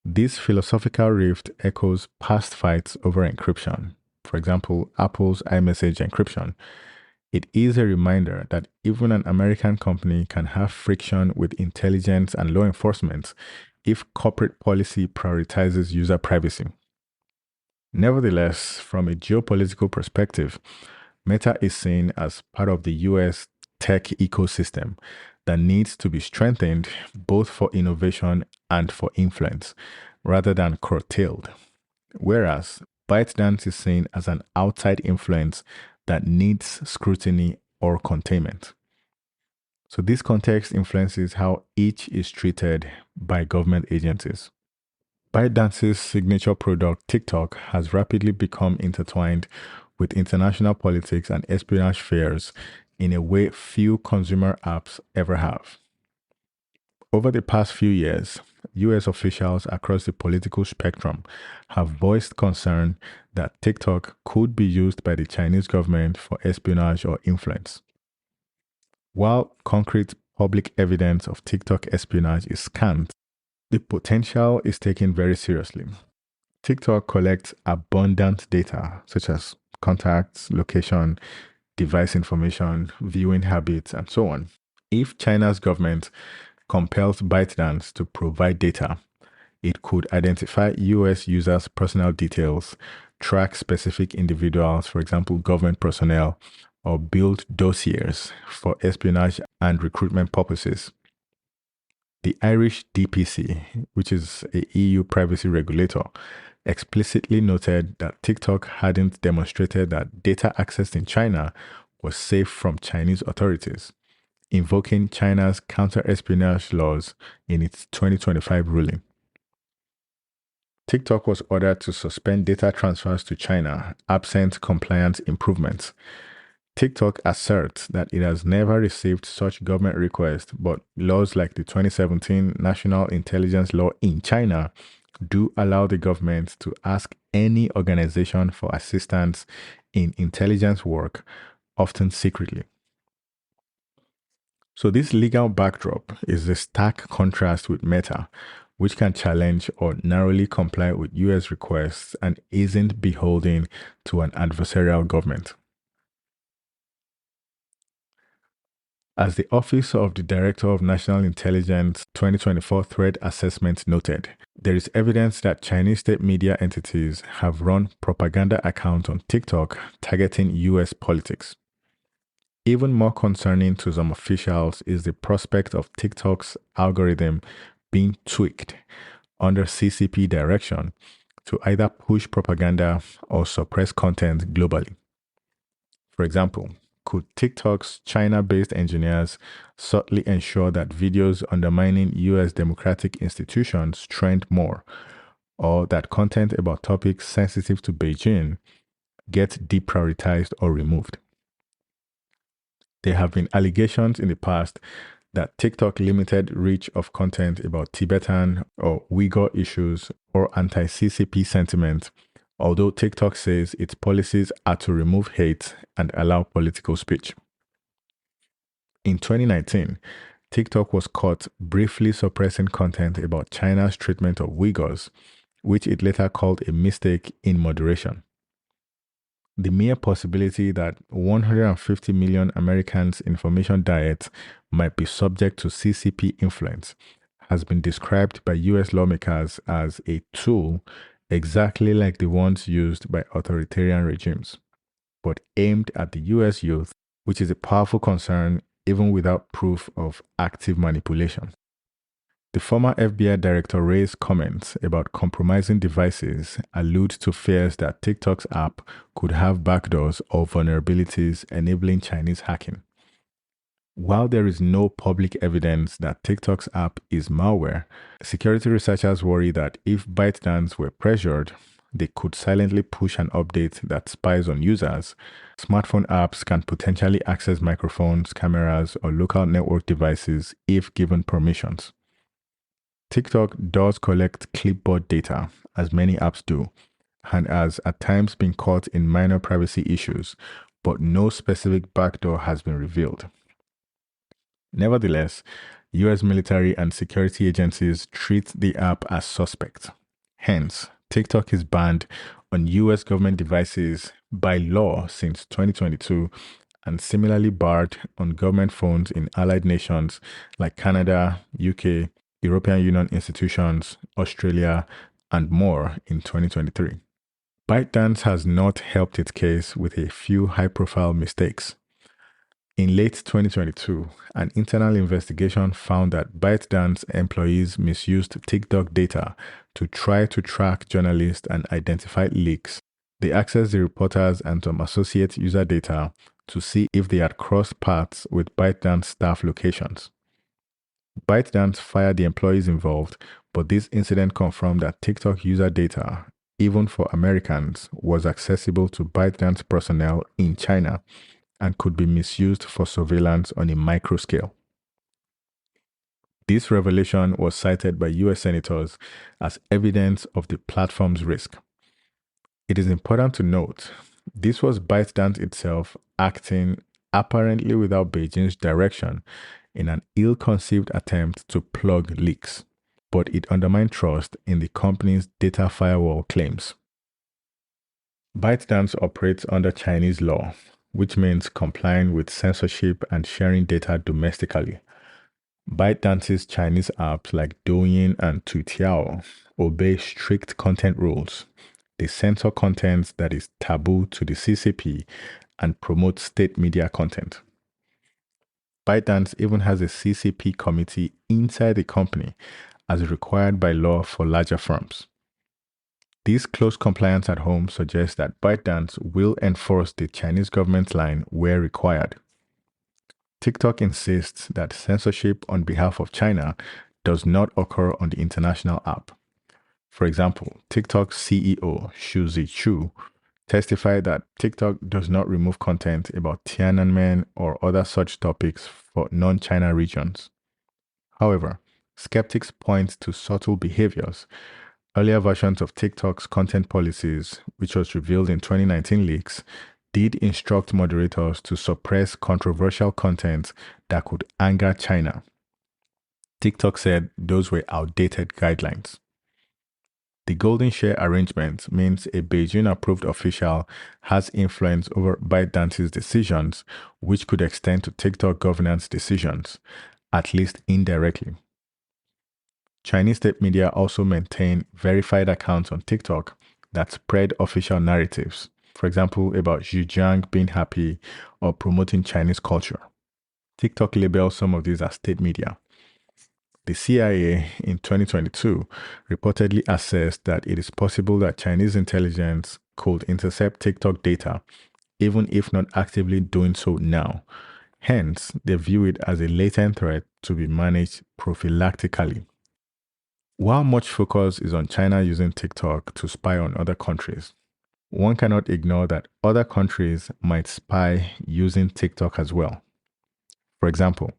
This philosophical rift echoes past fights over encryption. For example, Apple's iMessage encryption. It is a reminder that even an American company can have friction with intelligence and law enforcement if corporate policy prioritizes user privacy. Nevertheless, from a geopolitical perspective, Meta is seen as part of the US tech ecosystem that needs to be strengthened both for innovation and for influence, rather than curtailed. Whereas ByteDance is seen as an outside influence that needs scrutiny or containment. So this context influences how each is treated by government agencies. ByteDance's signature product, TikTok, has rapidly become intertwined with international politics and espionage fears in a way few consumer apps ever have. Over the past few years, US officials across the political spectrum have voiced concern that TikTok could be used by the Chinese government for espionage or influence. While concrete public evidence of TikTok espionage is scant, the potential is taken very seriously. TikTok collects abundant data such as contacts, location, device information, viewing habits, and so on. If China's government compels ByteDance to provide data, it could identify US users' personal details, track specific individuals, for example, government personnel, or build dossiers for espionage and recruitment purposes. The Irish DPC, which is a EU privacy regulator, explicitly noted that TikTok hadn't demonstrated that data accessed in China was safe from Chinese authorities, invoking China's counter-espionage laws in its 2025 ruling. TikTok was ordered to suspend data transfers to China absent compliance improvements. TikTok asserts that it has never received such government requests, but laws like the 2017 National Intelligence Law in China do allow the government to ask any organization for assistance in intelligence work, often secretly. So this legal backdrop is a stark contrast with Meta, which can challenge or narrowly comply with US requests and isn't beholden to an adversarial government. As the Office of the Director of National Intelligence 2024 Threat Assessment noted, there is evidence that Chinese state media entities have run propaganda accounts on TikTok targeting US politics. Even more concerning to some officials is the prospect of TikTok's algorithm being tweaked under CCP direction to either push propaganda or suppress content globally. For example, could TikTok's China-based engineers subtly ensure that videos undermining US democratic institutions trend more, or that content about topics sensitive to Beijing gets deprioritized or removed? There have been allegations in the past that TikTok limited reach of content about Tibetan or Uyghur issues or anti-CCP sentiment, although TikTok says its policies are to remove hate and allow political speech. In 2019, TikTok was caught briefly suppressing content about China's treatment of Uyghurs, which it later called a mistake in moderation. The mere possibility that 150 million Americans' information diet might be subject to CCP influence has been described by US lawmakers as a tool exactly like the ones used by authoritarian regimes, but aimed at the US youth, which is a powerful concern even without proof of active manipulation. The former FBI director Ray's comments about compromising devices allude to fears that TikTok's app could have backdoors or vulnerabilities enabling Chinese hacking. While there is no public evidence that TikTok's app is malware, security researchers worry that if ByteDance were pressured, they could silently push an update that spies on users. Smartphone apps can potentially access microphones, cameras, or local network devices if given permissions. TikTok does collect clipboard data, as many apps do, and has at times been caught in minor privacy issues, but no specific backdoor has been revealed. Nevertheless, US military and security agencies treat the app as suspect. Hence, TikTok is banned on US government devices by law since 2022 and similarly barred on government phones in allied nations like Canada, UK, European Union institutions, Australia, and more in 2023. ByteDance has not helped its case with a few high-profile mistakes. In late 2022, an internal investigation found that ByteDance employees misused TikTok data to try to track journalists and identify leaks. They accessed the reporters and some associate user data to see if they had crossed paths with ByteDance staff locations. ByteDance fired the employees involved, but this incident confirmed that TikTok user data, even for Americans, was accessible to ByteDance personnel in China and could be misused for surveillance on a micro scale. This revelation was cited by US senators as evidence of the platform's risk. It is important to note this was ByteDance itself acting apparently without Beijing's direction in an ill-conceived attempt to plug leaks, but it undermined trust in the company's data firewall claims. ByteDance operates under Chinese law, which means complying with censorship and sharing data domestically. ByteDance's Chinese apps like Douyin and Toutiao obey strict content rules. They censor content that is taboo to the CCP and promote state media content. ByteDance even has a CCP committee inside the company as required by law for larger firms. This close compliance at home suggests that ByteDance will enforce the Chinese government's line where required. TikTok insists that censorship on behalf of China does not occur on the international app. For example, TikTok's CEO, Xu Zichu, testified that TikTok does not remove content about Tiananmen or other such topics for non-China regions. However, skeptics point to subtle behaviors. Earlier versions of TikTok's content policies, which was revealed in 2019 leaks, did instruct moderators to suppress controversial content that could anger China. TikTok said those were outdated guidelines. The golden share arrangement means a Beijing-approved official has influence over ByteDance's decisions, which could extend to TikTok governance decisions, at least indirectly. Chinese state media also maintain verified accounts on TikTok that spread official narratives, for example, about Xinjiang being happy or promoting Chinese culture. TikTok labels some of these as state media. The CIA in 2022 reportedly assessed that it is possible that Chinese intelligence could intercept TikTok data, even if not actively doing so now. Hence, they view it as a latent threat to be managed prophylactically. While much focus is on China using TikTok to spy on other countries, one cannot ignore that other countries might spy using TikTok as well. For example,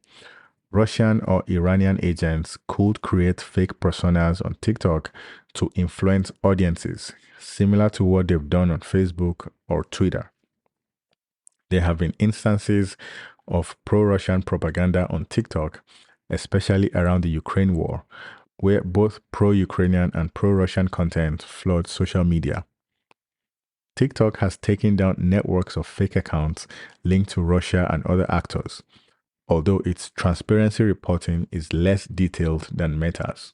Russian or Iranian agents could create fake personas on TikTok to influence audiences, similar to what they've done on Facebook or Twitter. There have been instances of pro-Russian propaganda on TikTok, especially around the Ukraine war, where both pro-Ukrainian and pro-Russian content flood social media. TikTok has taken down networks of fake accounts linked to Russia and other actors, although its transparency reporting is less detailed than Meta's.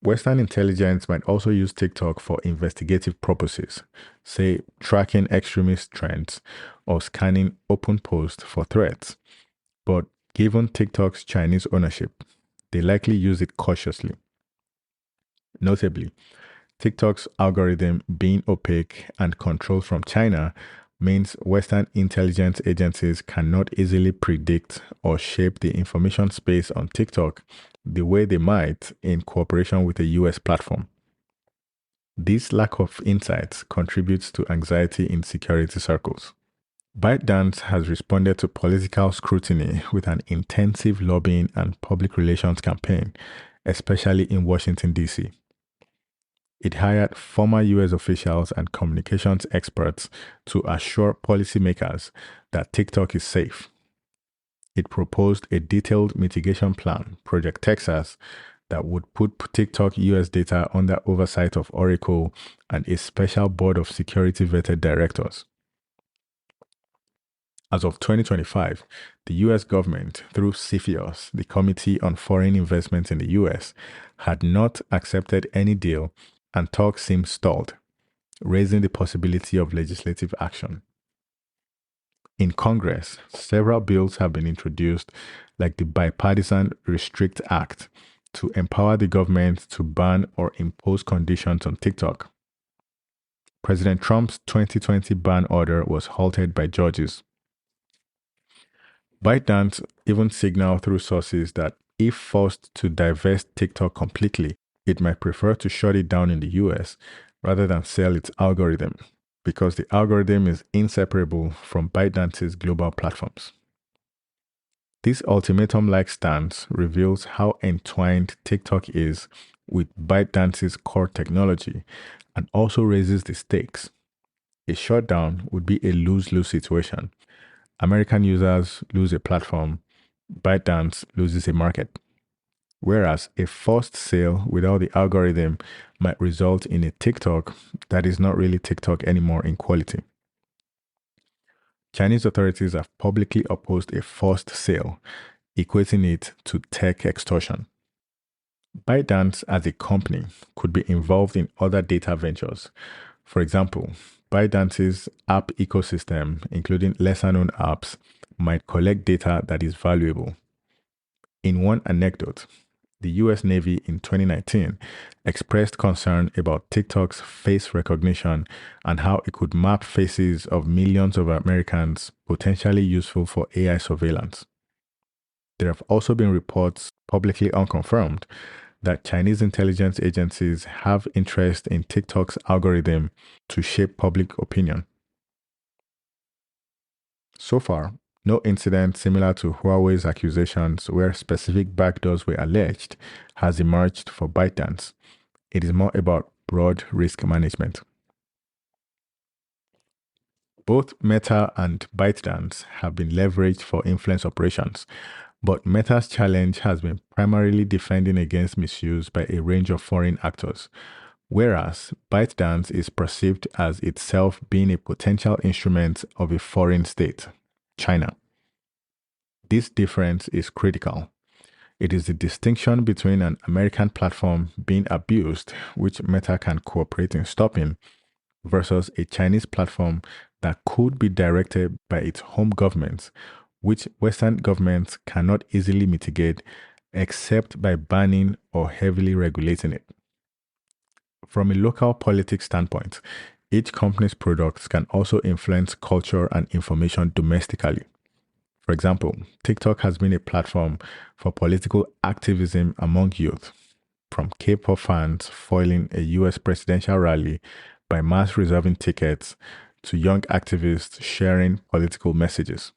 Western intelligence might also use TikTok for investigative purposes, say tracking extremist trends or scanning open posts for threats. But given TikTok's Chinese ownership, they likely use it cautiously. Notably, TikTok's algorithm being opaque and controlled from China means Western intelligence agencies cannot easily predict or shape the information space on TikTok the way they might in cooperation with a US platform. This lack of insights contributes to anxiety in security circles. ByteDance has responded to political scrutiny with an intensive lobbying and public relations campaign, especially in Washington, D.C. It hired former US officials and communications experts to assure policymakers that TikTok is safe. It proposed a detailed mitigation plan, Project Texas, that would put TikTok US data under oversight of Oracle and a special board of security vetted directors. As of 2025, the US government, through CFIUS, the Committee on Foreign Investment in the US, had not accepted any deal and talks seemed stalled, raising the possibility of legislative action. In Congress, several bills have been introduced, like the Bipartisan Restrict Act, to empower the government to ban or impose conditions on TikTok. President Trump's 2020 ban order was halted by judges. ByteDance even signaled through sources that if forced to divest TikTok completely, it might prefer to shut it down in the US rather than sell its algorithm, because the algorithm is inseparable from ByteDance's global platforms. This ultimatum-like stance reveals how entwined TikTok is with ByteDance's core technology and also raises the stakes. A shutdown would be a lose-lose situation. American users lose a platform, ByteDance loses a market. Whereas a forced sale without the algorithm might result in a TikTok that is not really TikTok anymore in quality. Chinese authorities have publicly opposed a forced sale, equating it to tech extortion. ByteDance as a company could be involved in other data ventures. For example, ByteDance's app ecosystem, including lesser-known apps, might collect data that is valuable. In one anecdote, the US Navy in 2019 expressed concern about TikTok's face recognition and how it could map faces of millions of Americans, potentially useful for AI surveillance. There have also been reports, publicly unconfirmed, that Chinese intelligence agencies have interest in TikTok's algorithm to shape public opinion. So far, no incident similar to Huawei's accusations where specific backdoors were alleged has emerged for ByteDance. It is more about broad risk management. Both Meta and ByteDance have been leveraged for influence operations, but Meta's challenge has been primarily defending against misuse by a range of foreign actors, whereas ByteDance is perceived as itself being a potential instrument of a foreign state, China. This difference is critical. It is the distinction between an American platform being abused, which Meta can cooperate in stopping, versus a Chinese platform that could be directed by its home government, which Western governments cannot easily mitigate except by banning or heavily regulating it. From a local politics standpoint, each company's products can also influence culture and information domestically. For example, TikTok has been a platform for political activism among youth, from K-pop fans foiling a US presidential rally by mass reserving tickets to young activists sharing political messages.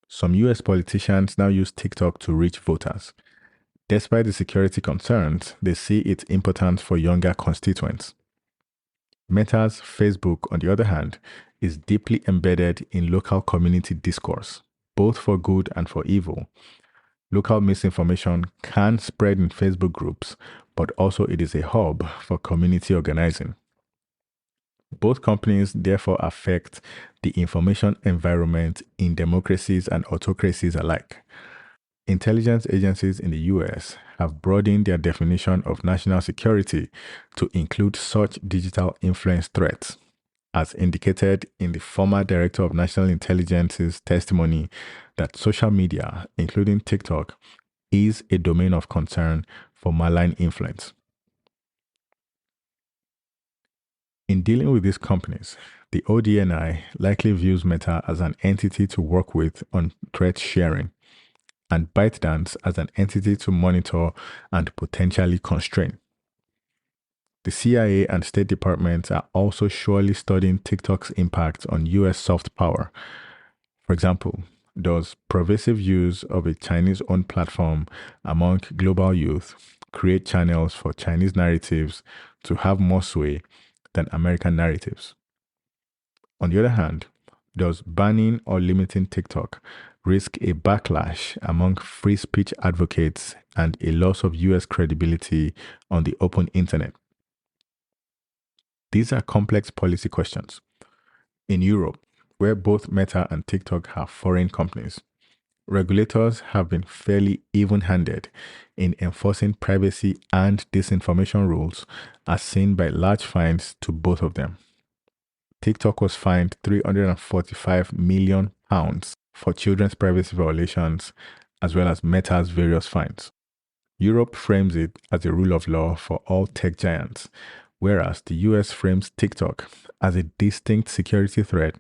Some US politicians now use TikTok to reach voters. Despite the security concerns, they see its importance for younger constituents. Meta's Facebook, on the other hand, is deeply embedded in local community discourse, both for good and for evil. Local misinformation can spread in Facebook groups, but also it is a hub for community organizing. Both companies therefore affect the information environment in democracies and autocracies alike. Intelligence agencies in the US have broadened their definition of national security to include such digital influence threats, as indicated in the former Director of National Intelligence's testimony that social media, including TikTok, is a domain of concern for malign influence. In dealing with these companies, the ODNI likely views Meta as an entity to work with on threat sharing, and ByteDance as an entity to monitor and potentially constrain. The CIA and State Department are also surely studying TikTok's impact on US soft power. For example, does pervasive use of a Chinese owned platform among global youth create channels for Chinese narratives to have more sway than American narratives? On the other hand, does banning or limiting TikTok risk a backlash among free speech advocates and a loss of US credibility on the open internet? These are complex policy questions. In Europe, where both Meta and TikTok have foreign companies, regulators have been fairly even handed in enforcing privacy and disinformation rules, as seen by large fines to both of them. TikTok was fined £345 million for children's privacy violations, as well as Meta's various fines. Europe frames it as a rule of law for all tech giants, whereas the US frames TikTok as a distinct security threat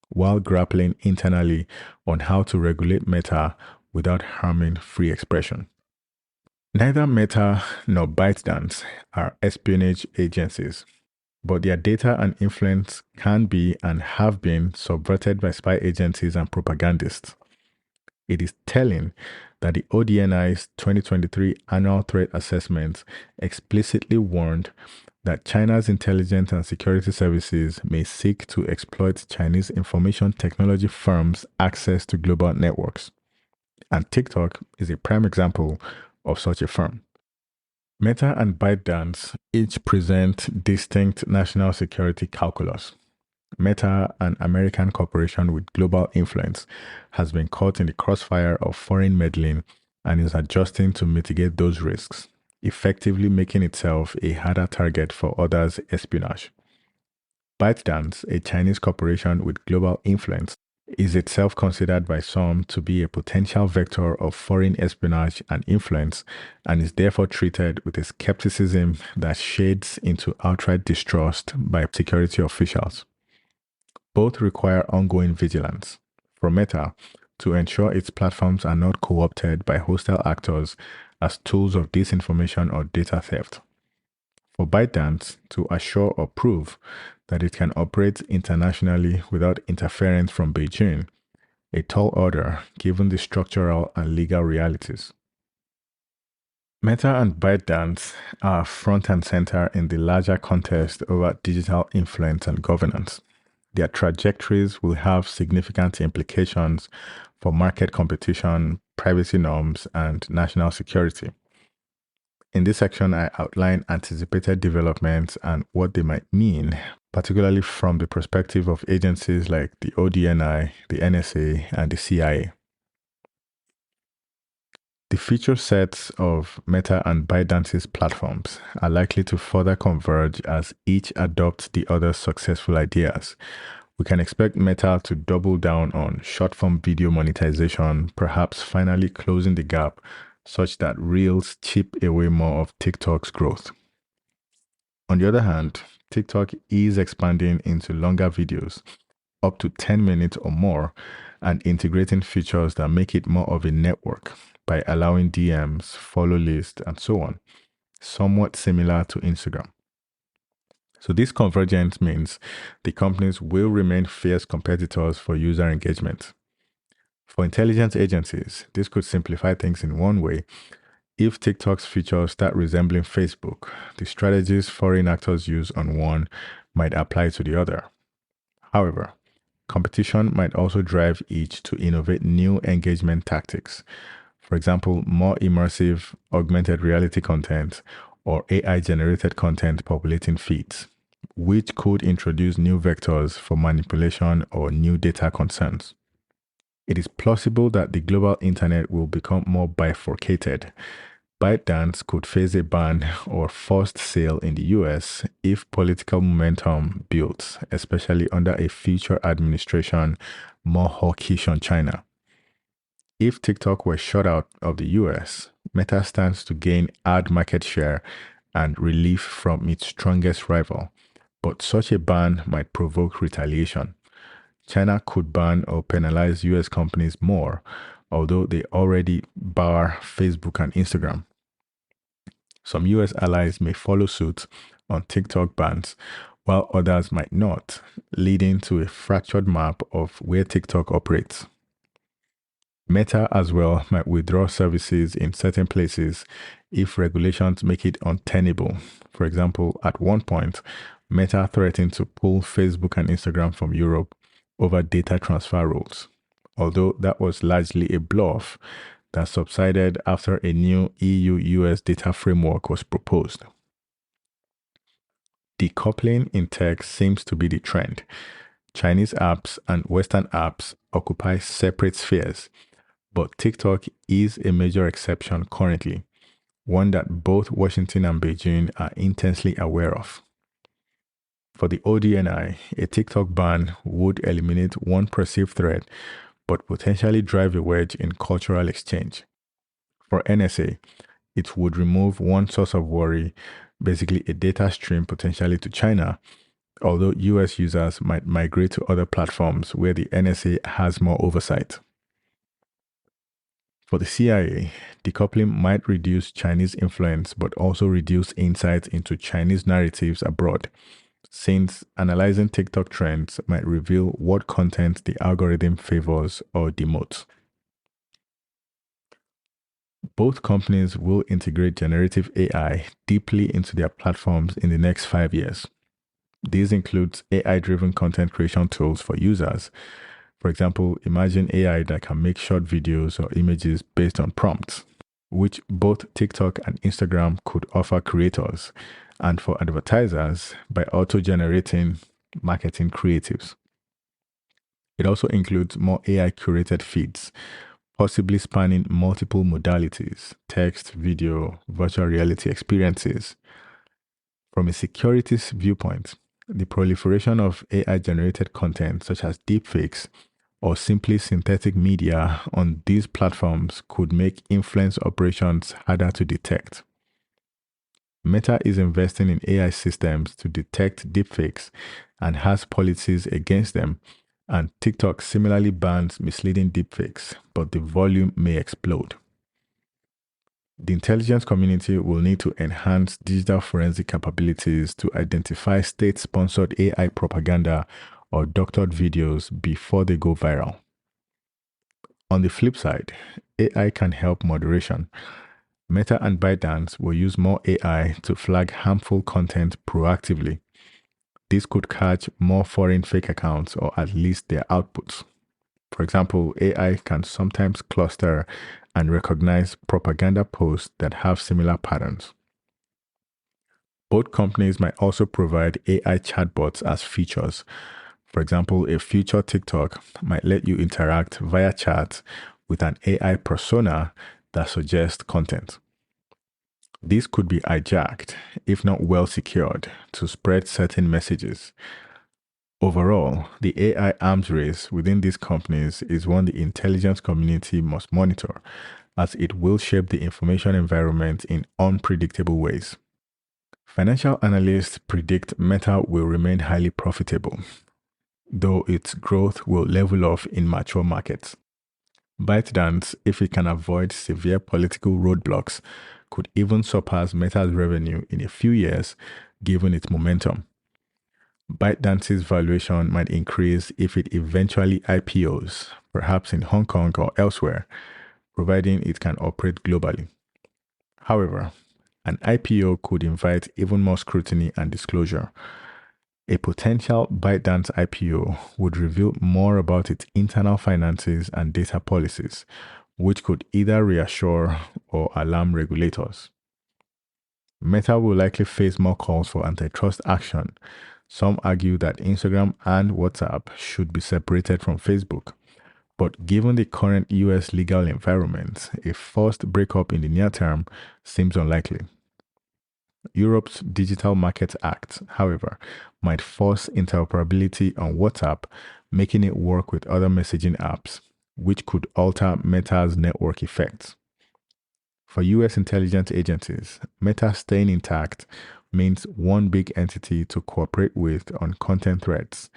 while grappling internally on how to regulate Meta without harming free expression. Neither Meta nor ByteDance are espionage agencies, but their data and influence can be and have been subverted by spy agencies and propagandists. It is telling that the ODNI's 2023 annual threat assessment explicitly warned that China's intelligence and security services may seek to exploit Chinese information technology firms' access to global networks. And TikTok is a prime example of such a firm. Meta and ByteDance each present distinct national security calculus. Meta, an American corporation with global influence, has been caught in the crossfire of foreign meddling and is adjusting to mitigate those risks, effectively making itself a harder target for others' espionage. ByteDance, a Chinese corporation with global influence, is itself considered by some to be a potential vector of foreign espionage and influence, and is therefore treated with a skepticism that shades into outright distrust by security officials. Both require ongoing vigilance. For Meta, to ensure its platforms are not co-opted by hostile actors as tools of disinformation or data theft. For ByteDance, to assure or prove that it can operate internationally without interference from Beijing, a tall order given the structural and legal realities. Meta and ByteDance are front and center in the larger contest over digital influence and governance. Their trajectories will have significant implications for market competition, privacy norms, and national security. In this section, I outline anticipated developments and what they might mean, particularly from the perspective of agencies like the ODNI, the NSA, and the CIA. The feature sets of Meta and ByteDance's platforms are likely to further converge as each adopts the other's successful ideas. We can expect Meta to double down on short-form video monetization, perhaps finally closing the gap such that Reels chip away more of TikTok's growth. On the other hand, TikTok is expanding into longer videos, up to 10 minutes or more, and integrating features that make it more of a network by allowing DMs, follow lists, and so on, somewhat similar to Instagram. So this convergence means the companies will remain fierce competitors for user engagement. For intelligence agencies, this could simplify things in one way. If TikTok's features start resembling Facebook, the strategies foreign actors use on one might apply to the other. However, competition might also drive each to innovate new engagement tactics. For example, more immersive, augmented reality content or AI-generated content populating feeds, which could introduce new vectors for manipulation or new data concerns. It is plausible that the global internet will become more bifurcated. ByteDance could face a ban or forced sale in the US if political momentum builds, especially under a future administration more hawkish on China. If TikTok were shut out of the US, Meta stands to gain ad market share and relief from its strongest rival. But such a ban might provoke retaliation. China could ban or penalize US companies more, although they already bar Facebook and Instagram. Some US allies may follow suit on TikTok bans, while others might not, leading to a fractured map of where TikTok operates. Meta as well might withdraw services in certain places if regulations make it untenable. For example, at one point, Meta threatened to pull Facebook and Instagram from Europe over data transfer rules, although that was largely a bluff that subsided after a new EU US data framework was proposed. Decoupling in tech seems to be the trend. Chinese apps and Western apps occupy separate spheres, but TikTok is a major exception currently, one that both Washington and Beijing are intensely aware of. For the ODNI, a TikTok ban would eliminate one perceived threat but potentially drive a wedge in cultural exchange. For NSA, it would remove one source of worry, basically a data stream potentially to China, although US users might migrate to other platforms where the NSA has more oversight. For the CIA, decoupling might reduce Chinese influence but also reduce insight into Chinese narratives abroad, since analyzing TikTok trends might reveal what content the algorithm favors or demotes. Both companies will integrate generative AI deeply into their platforms in the next 5 years. This includes AI-driven content creation tools for users. For example, imagine AI that can make short videos or images based on prompts, which both TikTok and Instagram could offer creators, and for advertisers by auto-generating marketing creatives. It also includes more AI-curated feeds, possibly spanning multiple modalities: text, video, virtual reality experiences. From a securities viewpoint, the proliferation of AI-generated content such as deepfakes or simply synthetic media on these platforms could make influence operations harder to detect. Meta is investing in AI systems to detect deepfakes and has policies against them, and TikTok similarly bans misleading deepfakes, but the volume may explode. The intelligence community will need to enhance digital forensic capabilities to identify state-sponsored AI propaganda or doctored videos before they go viral. On the flip side, AI can help moderation. Meta and ByteDance will use more AI to flag harmful content proactively. This could catch more foreign fake accounts or at least their outputs. For example, AI can sometimes cluster and recognize propaganda posts that have similar patterns. Both companies might also provide AI chatbots as features. For example, a future TikTok might let you interact via chat with an AI persona that suggests content. This could be hijacked, if not well secured, to spread certain messages. Overall, the AI arms race within these companies is one the intelligence community must monitor, as it will shape the information environment in unpredictable ways. Financial analysts predict Meta will remain highly profitable, though its growth will level off in mature markets. ByteDance, if it can avoid severe political roadblocks, could even surpass Meta's revenue in a few years, given its momentum. ByteDance's valuation might increase if it eventually IPOs, perhaps in Hong Kong or elsewhere, providing it can operate globally. However, an IPO could invite even more scrutiny and disclosure. A potential ByteDance IPO would reveal more about its internal finances and data policies, which could either reassure or alarm regulators. Meta will likely face more calls for antitrust action. Some argue that Instagram and WhatsApp should be separated from Facebook. But given the current US legal environment, a forced breakup in the near term seems unlikely. Europe's Digital Markets Act, however, might force interoperability on WhatsApp, making it work with other messaging apps, which could alter Meta's network effects. For US intelligence agencies, Meta staying intact means one big entity to cooperate with on content threats.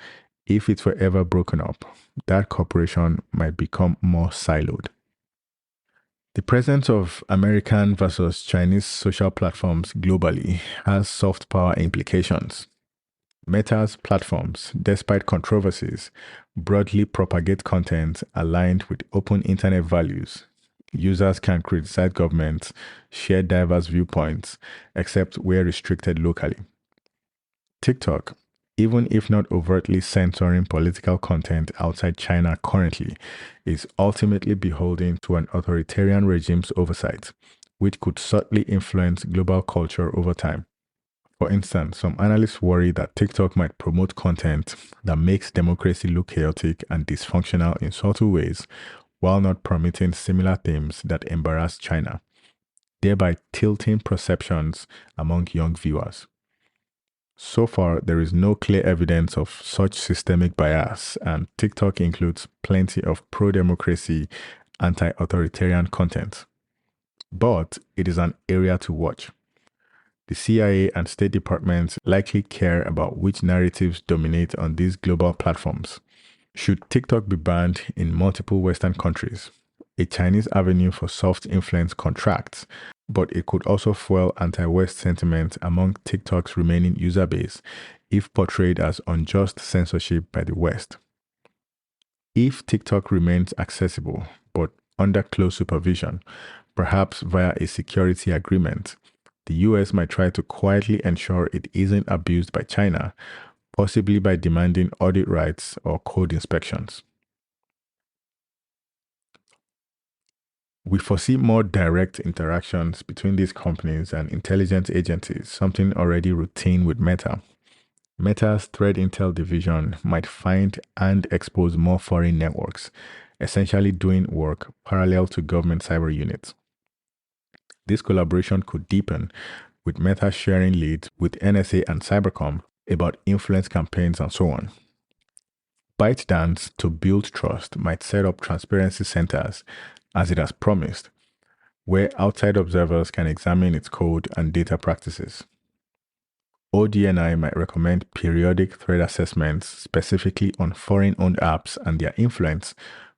If it were ever broken up, that cooperation might become more siloed. The presence of American versus Chinese social platforms globally has soft power implications. Meta's platforms, despite controversies, broadly propagate content aligned with open internet values. Users can criticize governments, share diverse viewpoints, except where restricted locally. TikTok, even if not overtly censoring political content outside China currently, is ultimately beholden to an authoritarian regime's oversight, which could subtly influence global culture over time. For instance, some analysts worry that TikTok might promote content that makes democracy look chaotic and dysfunctional in subtle ways, while not permitting similar themes that embarrass China, thereby tilting perceptions among young viewers. So far, there is no clear evidence of such systemic bias, and TikTok includes plenty of pro democracy, anti authoritarian content. But it is an area to watch. The CIA and State Departments likely care about which narratives dominate on these global platforms. Should TikTok be banned in multiple Western countries, a Chinese avenue for soft influence contracts, but it could also fuel anti-West sentiment among TikTok's remaining user base if portrayed as unjust censorship by the West. If TikTok remains accessible, but under close supervision, perhaps via a security agreement, the US might try to quietly ensure it isn't abused by China, possibly by demanding audit rights or code inspections. We foresee more direct interactions between these companies and intelligence agencies, something already routine with Meta. Meta's Threat Intel division might find and expose more foreign networks, essentially doing work parallel to government cyber units. This collaboration could deepen, with Meta sharing leads with NSA and Cybercom about influence campaigns and so on. ByteDance, to build trust, might set up transparency centers, as it has promised, where outside observers can examine its code and data practices. ODNI might recommend periodic threat assessments specifically on foreign owned apps and their influence,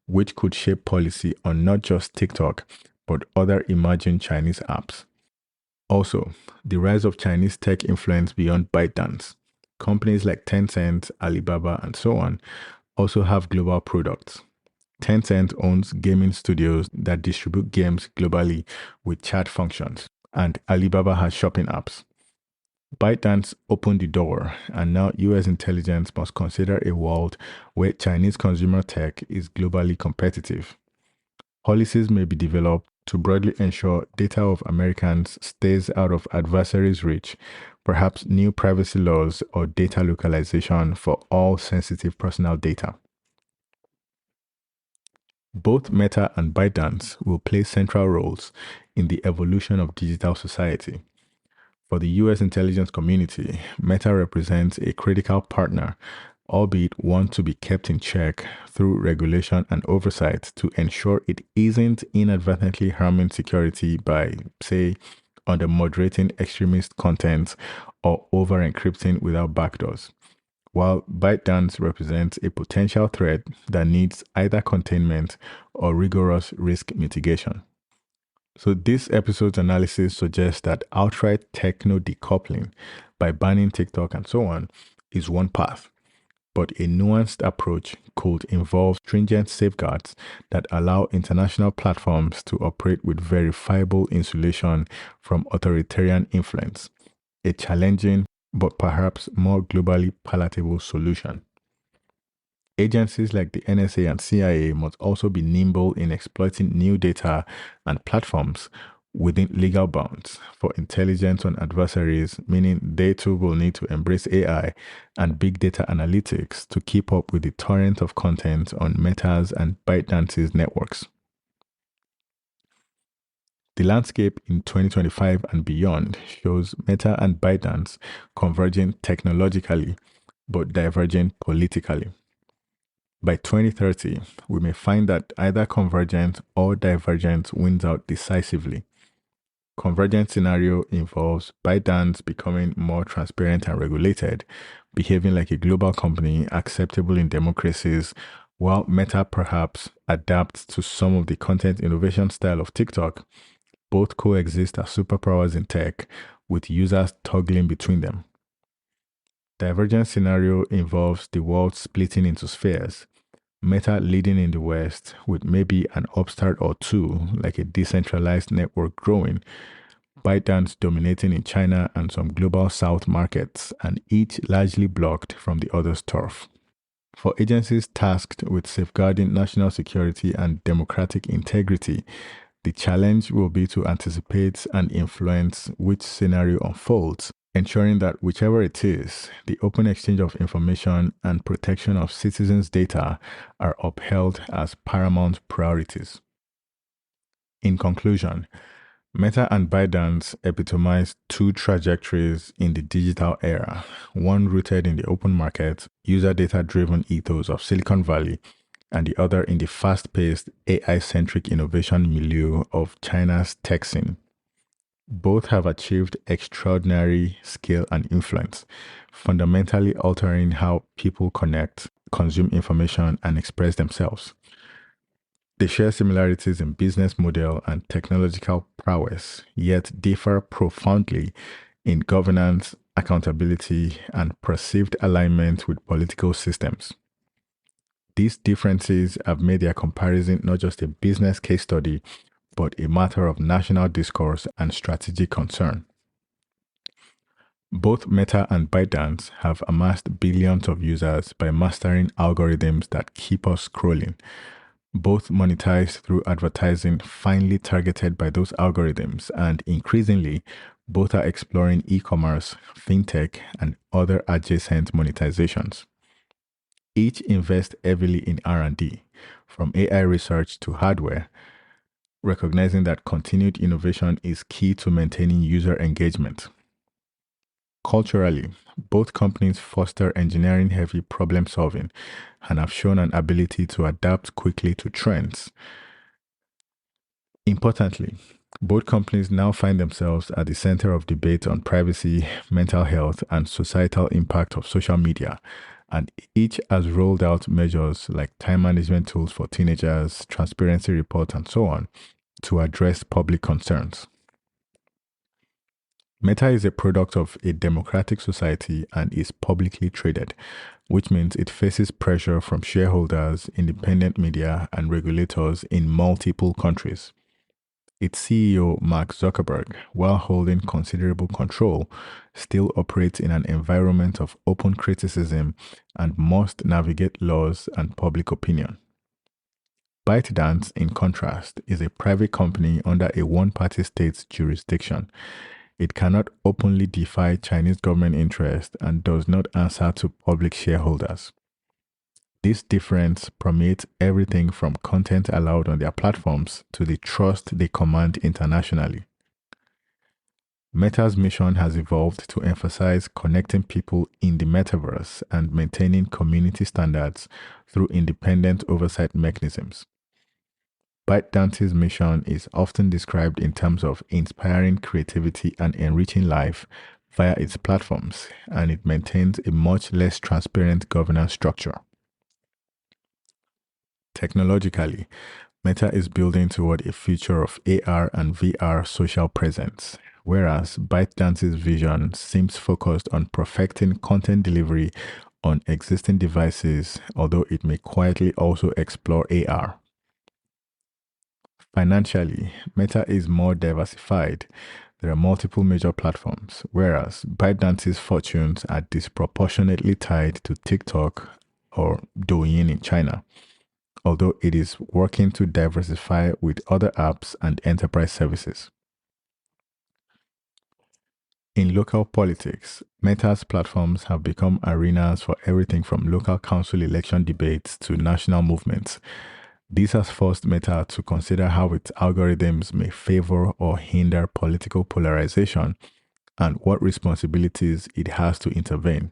which could shape policy on not just TikTok, but other emerging Chinese apps. Also, the rise of Chinese tech influence beyond ByteDance. Companies like Tencent, Alibaba, and so on also have global products. Tencent owns gaming studios that distribute games globally with chat functions, and Alibaba has shopping apps. ByteDance opened the door, and now US intelligence must consider a world where Chinese consumer tech is globally competitive. Policies may be developed to broadly ensure data of Americans stays out of adversaries' reach, perhaps new privacy laws or data localization for all sensitive personal data. Both Meta and ByteDance will play central roles in the evolution of digital society. For the US intelligence community, Meta represents a critical partner, albeit one to be kept in check through regulation and oversight to ensure it isn't inadvertently harming security by, say, under moderating extremist content or over encrypting without backdoors. While ByteDance represents a potential threat that needs either containment or rigorous risk mitigation. So this episode's analysis suggests that outright techno decoupling by banning TikTok and so on is one path, but a nuanced approach could involve stringent safeguards that allow international platforms to operate with verifiable insulation from authoritarian influence, a challenging but perhaps more globally palatable solution. Agencies like the NSA and CIA must also be nimble in exploiting new data and platforms within legal bounds for intelligence on adversaries, meaning they too will need to embrace AI and big data analytics to keep up with the torrent of content on Meta's and ByteDance's networks. The landscape in 2025 and beyond shows Meta and ByteDance converging technologically but diverging politically. By 2030, we may find that either convergent or divergent wins out decisively. Convergent scenario involves ByteDance becoming more transparent and regulated, behaving like a global company acceptable in democracies, while Meta perhaps adapts to some of the content innovation style of TikTok. Both coexist as superpowers in tech, with users toggling between them. Divergent scenario involves the world splitting into spheres, Meta leading in the West, with maybe an upstart or two, like a decentralized network growing, ByteDance dominating in China and some global South markets, and each largely blocked from the other's turf. For agencies tasked with safeguarding national security and democratic integrity, the challenge will be to anticipate and influence which scenario unfolds, ensuring that whichever it is, the open exchange of information and protection of citizens' data are upheld as paramount priorities. In conclusion, Meta and ByteDance epitomize two trajectories in the digital era, one rooted in the open market, user data driven ethos of Silicon Valley, and the other in the fast paced, AI centric innovation milieu of China's tech scene. Both have achieved extraordinary scale and influence, fundamentally altering how people connect, consume information, and express themselves. They share similarities in business model and technological prowess, yet differ profoundly in governance, accountability, and perceived alignment with political systems. These differences have made their comparison not just a business case study, but a matter of national discourse and strategic concern. Both Meta and ByteDance have amassed billions of users by mastering algorithms that keep us scrolling. Both monetize through advertising finely targeted by those algorithms, and increasingly, both are exploring e-commerce, fintech, and other adjacent monetizations. Each invests heavily in R&D, from AI research to hardware, recognizing that continued innovation is key to maintaining user engagement. Culturally, both companies foster engineering heavy problem solving and have shown an ability to adapt quickly to trends. Importantly, both companies now find themselves at the center of debate on privacy, mental health, and societal impact of social media, and each has rolled out measures like time management tools for teenagers, transparency reports, and so on to address public concerns. Meta is a product of a democratic society and is publicly traded, which means it faces pressure from shareholders, independent media, and regulators in multiple countries. Its CEO, Mark Zuckerberg, while holding considerable control, still operates in an environment of open criticism and must navigate laws and public opinion. ByteDance, in contrast, is a private company under a one-party state's jurisdiction. It cannot openly defy Chinese government interest and does not answer to public shareholders. This difference permeates everything from content allowed on their platforms to the trust they command internationally. Meta's mission has evolved to emphasize connecting people in the metaverse and maintaining community standards through independent oversight mechanisms. ByteDance's mission is often described in terms of inspiring creativity and enriching life via its platforms, and it maintains a much less transparent governance structure. Technologically, Meta is building toward a future of AR and VR social presence, whereas ByteDance's vision seems focused on perfecting content delivery on existing devices, although it may quietly also explore AR. Financially, Meta is more diversified. There are multiple major platforms, whereas ByteDance's fortunes are disproportionately tied to TikTok or Douyin in China, although it is working to diversify with other apps and enterprise services. In local politics, Meta's platforms have become arenas for everything from local council election debates to national movements. This has forced Meta to consider how its algorithms may favor or hinder political polarization and what responsibilities it has to intervene.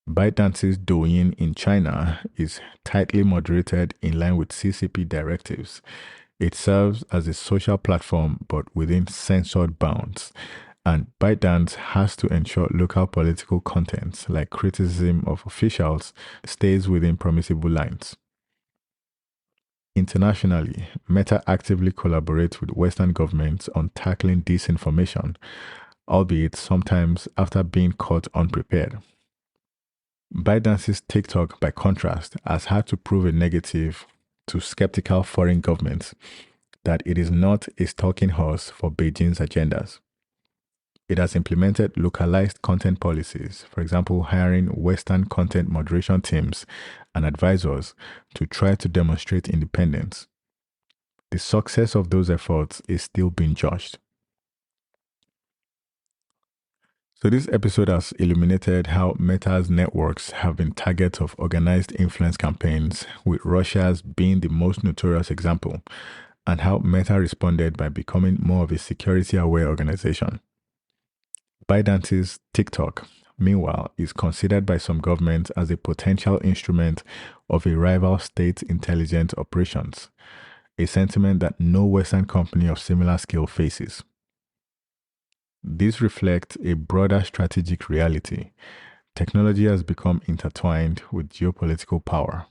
ByteDance's Douyin in China is tightly moderated in line with CCP directives. It serves as a social platform but within censored bounds. And ByteDance has to ensure local political content, like criticism of officials, stays within permissible lines. Internationally, Meta actively collaborates with Western governments on tackling disinformation, albeit sometimes after being caught unprepared. ByteDance's TikTok, by contrast, has had to prove a negative to skeptical foreign governments that it is not a stalking horse for Beijing's agendas. It has implemented localized content policies, for example, hiring Western content moderation teams and advisors to try to demonstrate independence. The success of those efforts is still being judged. So, this episode has illuminated how Meta's networks have been targets of organized influence campaigns, with Russia's being the most notorious example, and how Meta responded by becoming more of a security aware organization. ByteDance's TikTok, meanwhile, is considered by some governments as a potential instrument of a rival state's intelligence operations, a sentiment that no Western company of similar scale faces. This reflects a broader strategic reality. Technology has become intertwined with geopolitical power.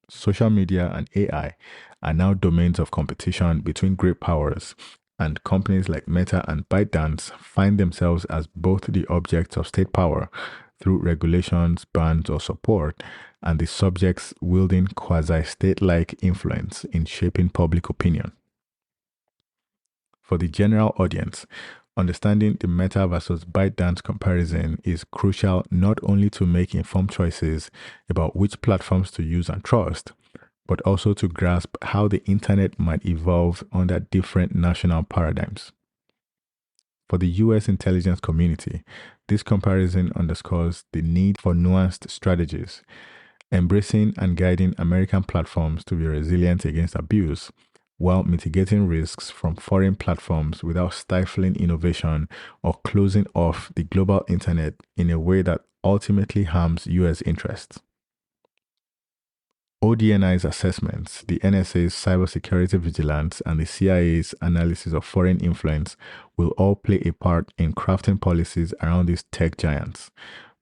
Social media and AI are now domains of competition between great powers, and companies like Meta and ByteDance find themselves as both the objects of state power through regulations, bans, or support, and the subjects wielding quasi-state-like influence in shaping public opinion. For the general audience, understanding the Meta versus ByteDance comparison is crucial not only to make informed choices about which platforms to use and trust, but also to grasp how the internet might evolve under different national paradigms. For the US intelligence community, this comparison underscores the need for nuanced strategies, embracing and guiding American platforms to be resilient against abuse, while mitigating risks from foreign platforms without stifling innovation or closing off the global internet in a way that ultimately harms US interests. ODNI's assessments, the NSA's cybersecurity vigilance, and the CIA's analysis of foreign influence will all play a part in crafting policies around these tech giants,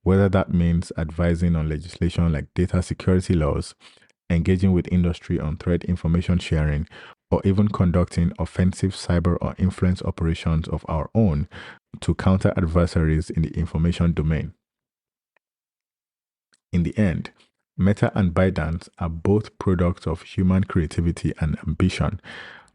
whether that means advising on legislation like data security laws, engaging with industry on threat information sharing, or even conducting offensive cyber or influence operations of our own to counter adversaries in the information domain. In the end, Meta and ByteDance are both products of human creativity and ambition,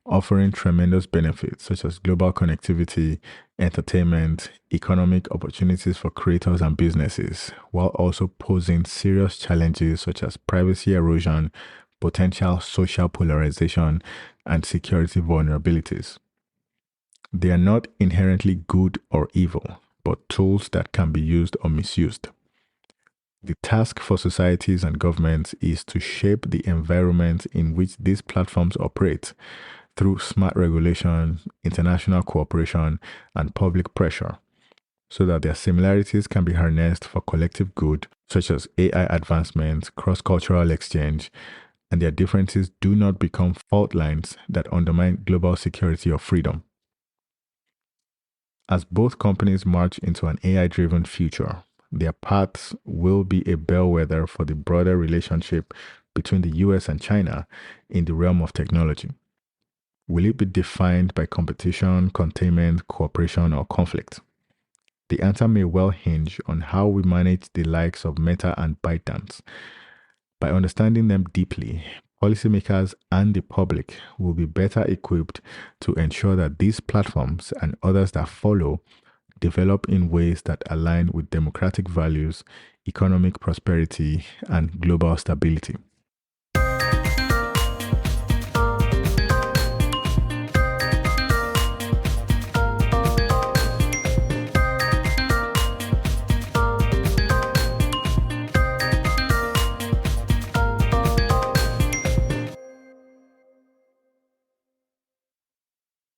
offering tremendous benefits such as global connectivity, entertainment, economic opportunities for creators and businesses, while also posing serious challenges such as privacy erosion, potential social polarization, and security vulnerabilities. They are not inherently good or evil, but tools that can be used or misused. The task for societies and governments is to shape the environment in which these platforms operate through smart regulation, international cooperation, and public pressure, so that their similarities can be harnessed for collective good, such as AI advancement, cross-cultural exchange, and their differences do not become fault lines that undermine global security or freedom. As both companies march into an AI-driven future, their paths will be a bellwether for the broader relationship between the US and China in the realm of technology. Will it be defined by competition, containment, cooperation, or conflict? The answer may well hinge on how we manage the likes of Meta and ByteDance. By understanding them deeply, policymakers and the public will be better equipped to ensure that these platforms and others that follow develop in ways that align with democratic values, economic prosperity, and global stability.